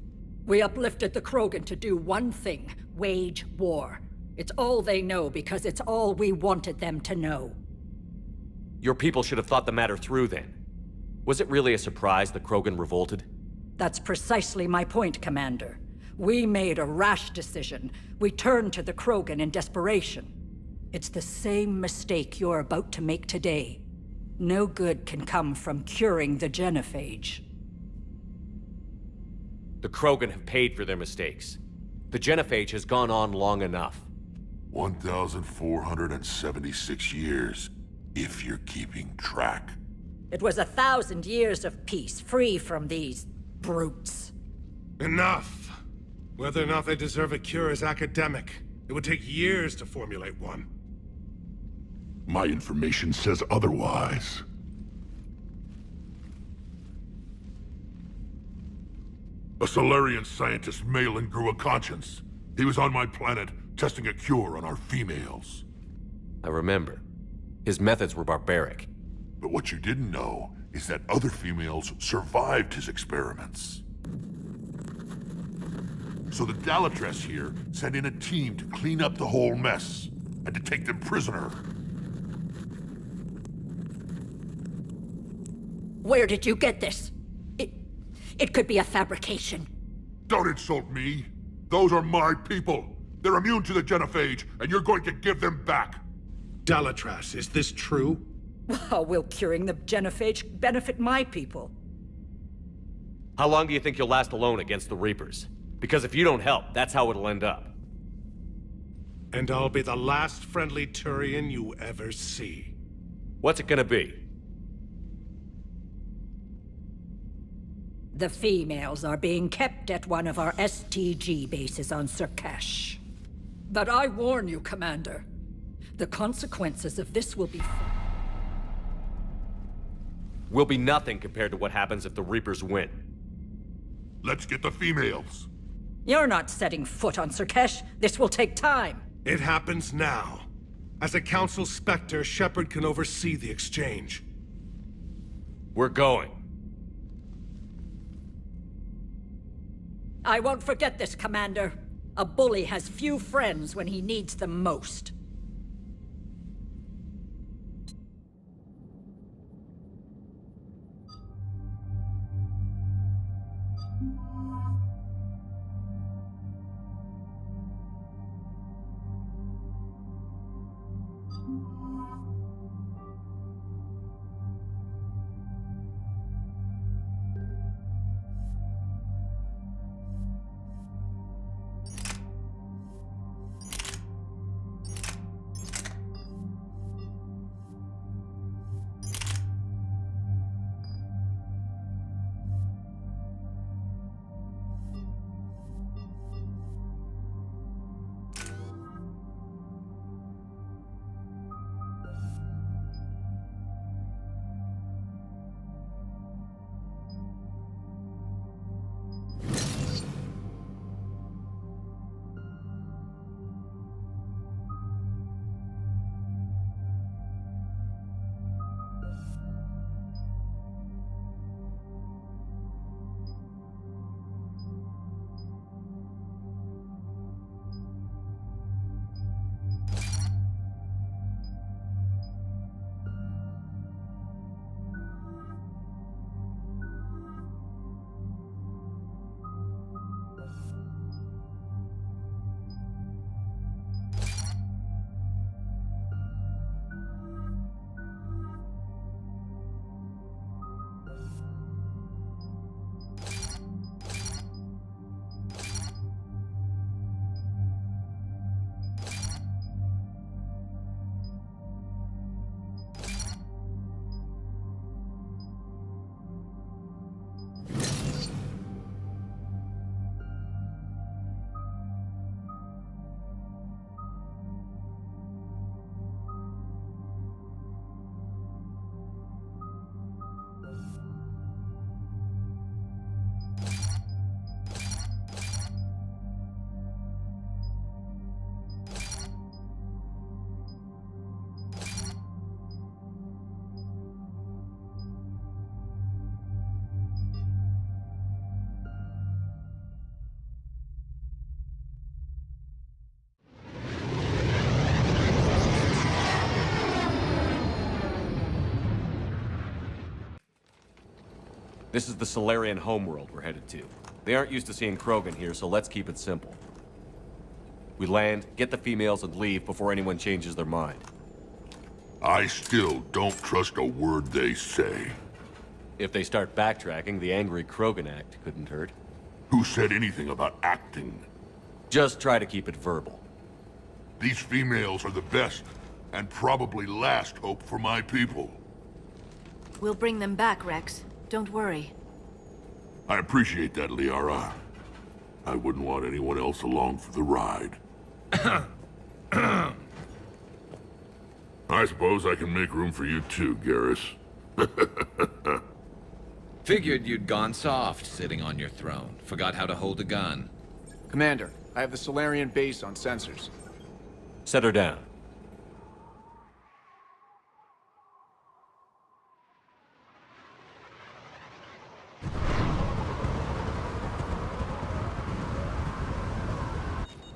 We uplifted the Krogan to do one thing: wage war. It's all they know because it's all we wanted them to know.
Your people should have thought the matter through then. Was it really a surprise the Krogan revolted?
That's precisely my point, Commander. We made a rash decision. We turned to the Krogan in desperation. It's the same mistake you're about to make today. No good can come from curing the genophage.
The Krogan have paid for their mistakes. The genophage has gone on long enough.
1,476 years, if you're keeping track.
It was 1,000 years of peace, free from these brutes.
Enough! Whether or not they deserve a cure is academic. It would take years to formulate one.
My information says otherwise. A Solarian scientist, Malin, grew a conscience. He was on my planet, testing a cure on our females.
I remember. His methods were barbaric.
But what you didn't know is that other females survived his experiments. So the Dalatras here sent in a team to clean up the whole mess, and to take them prisoner.
Where did you get this? It could be a fabrication.
Don't insult me. Those are my people. They're immune to the genophage, and you're going to give them back.
Dalatras, is this true?
How will curing the genophage benefit my people?
How long do you think you'll last alone against the Reapers? Because if you don't help, that's how it'll end up.
And I'll be the last friendly Turian you ever see.
What's it gonna be?
The females are being kept at one of our STG bases on Surkash. But I warn you, Commander. The consequences of this will be...
Will be nothing compared to what happens if the Reapers win.
Let's get the females.
You're not setting foot on Surkesh. This will take time.
It happens now. As a Council Spectre, Shepard can oversee the exchange.
We're going.
I won't forget this, Commander. A bully has few friends when he needs them most.
This is the Solarian homeworld we're headed to. They aren't used to seeing Krogan here, so let's keep it simple. We land, get the females, and leave before anyone changes their mind.
I still don't trust a word they say.
If they start backtracking, the angry Krogan act couldn't hurt.
Who said anything about acting?
Just try to keep it verbal.
These females are the best, and probably last hope for my people.
We'll bring them back, Rex. Don't worry.
I appreciate that, Liara. I wouldn't want anyone else along for the ride. I suppose I can make room for you too, Garrus.
Figured you'd gone soft sitting on your throne. Forgot how to hold a gun.
Commander, I have the Solarian base on sensors.
Set her down.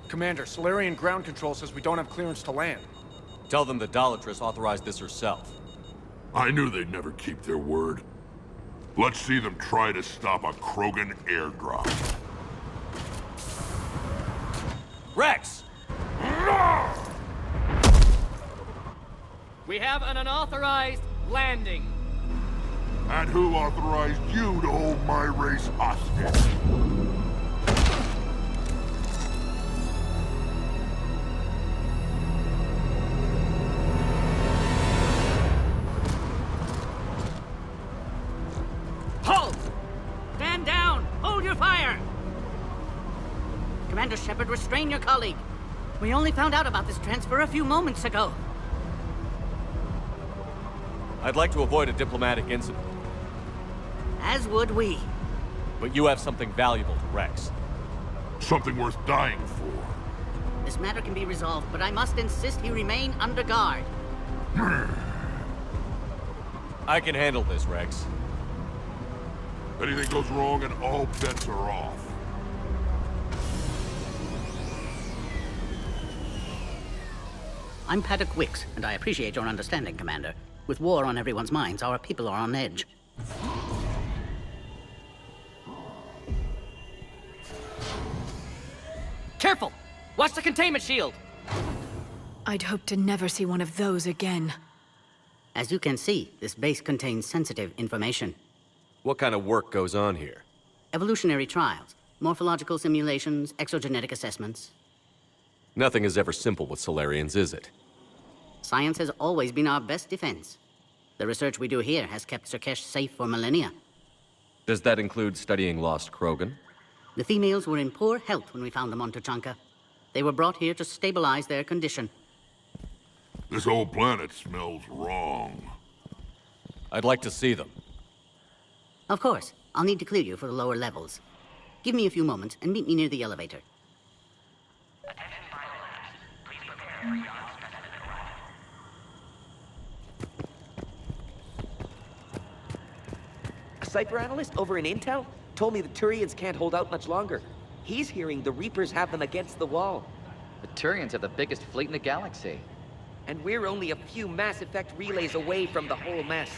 Commander, Solarian ground control says we don't have clearance to land.
Tell them the Dolatress authorized this herself.
I knew they'd never keep their word. Let's see them try to stop a Krogan airdrop.
Rex!
We have an unauthorized landing.
And who authorized you to hold my race hostage?
Halt! Stand down! Hold your fire! Commander Shepard, restrain your colleague. We only found out about this transfer a few moments ago.
I'd like to avoid a diplomatic incident,
As would we.
but you have something valuable to Rex.
Something worth dying for.
This matter can be resolved, but I must insist he remain under guard.
I can handle this, Rex.
Anything goes wrong and all bets are off.
I'm Paddock Wicks, and I appreciate your understanding, Commander. With war on everyone's minds, our people are on edge.
Careful! Watch the containment shield!
I'd hoped to never see one of those again.
As you can see, this base contains sensitive information.
What kind of work goes on here?
Evolutionary trials, morphological simulations, exogenetic assessments.
Nothing is ever simple with Solarians, is it?
Science has always been our best defense. The research we do here has kept Surkesh safe for millennia.
Does that include studying lost Krogan?
The females were in poor health when we found them on Tuchanka. They were brought here to stabilize their condition.
This whole planet smells wrong.
I'd like to see them.
Of course. I'll need to clear you for the lower levels. Give me a few moments and meet me near the elevator.
A Cypher analyst over in Intel told me the Turians can't hold out much longer. He's hearing the Reapers have them against the wall.
The Turians have the biggest fleet in the galaxy.
And we're only a few Mass Effect relays away from the whole mess.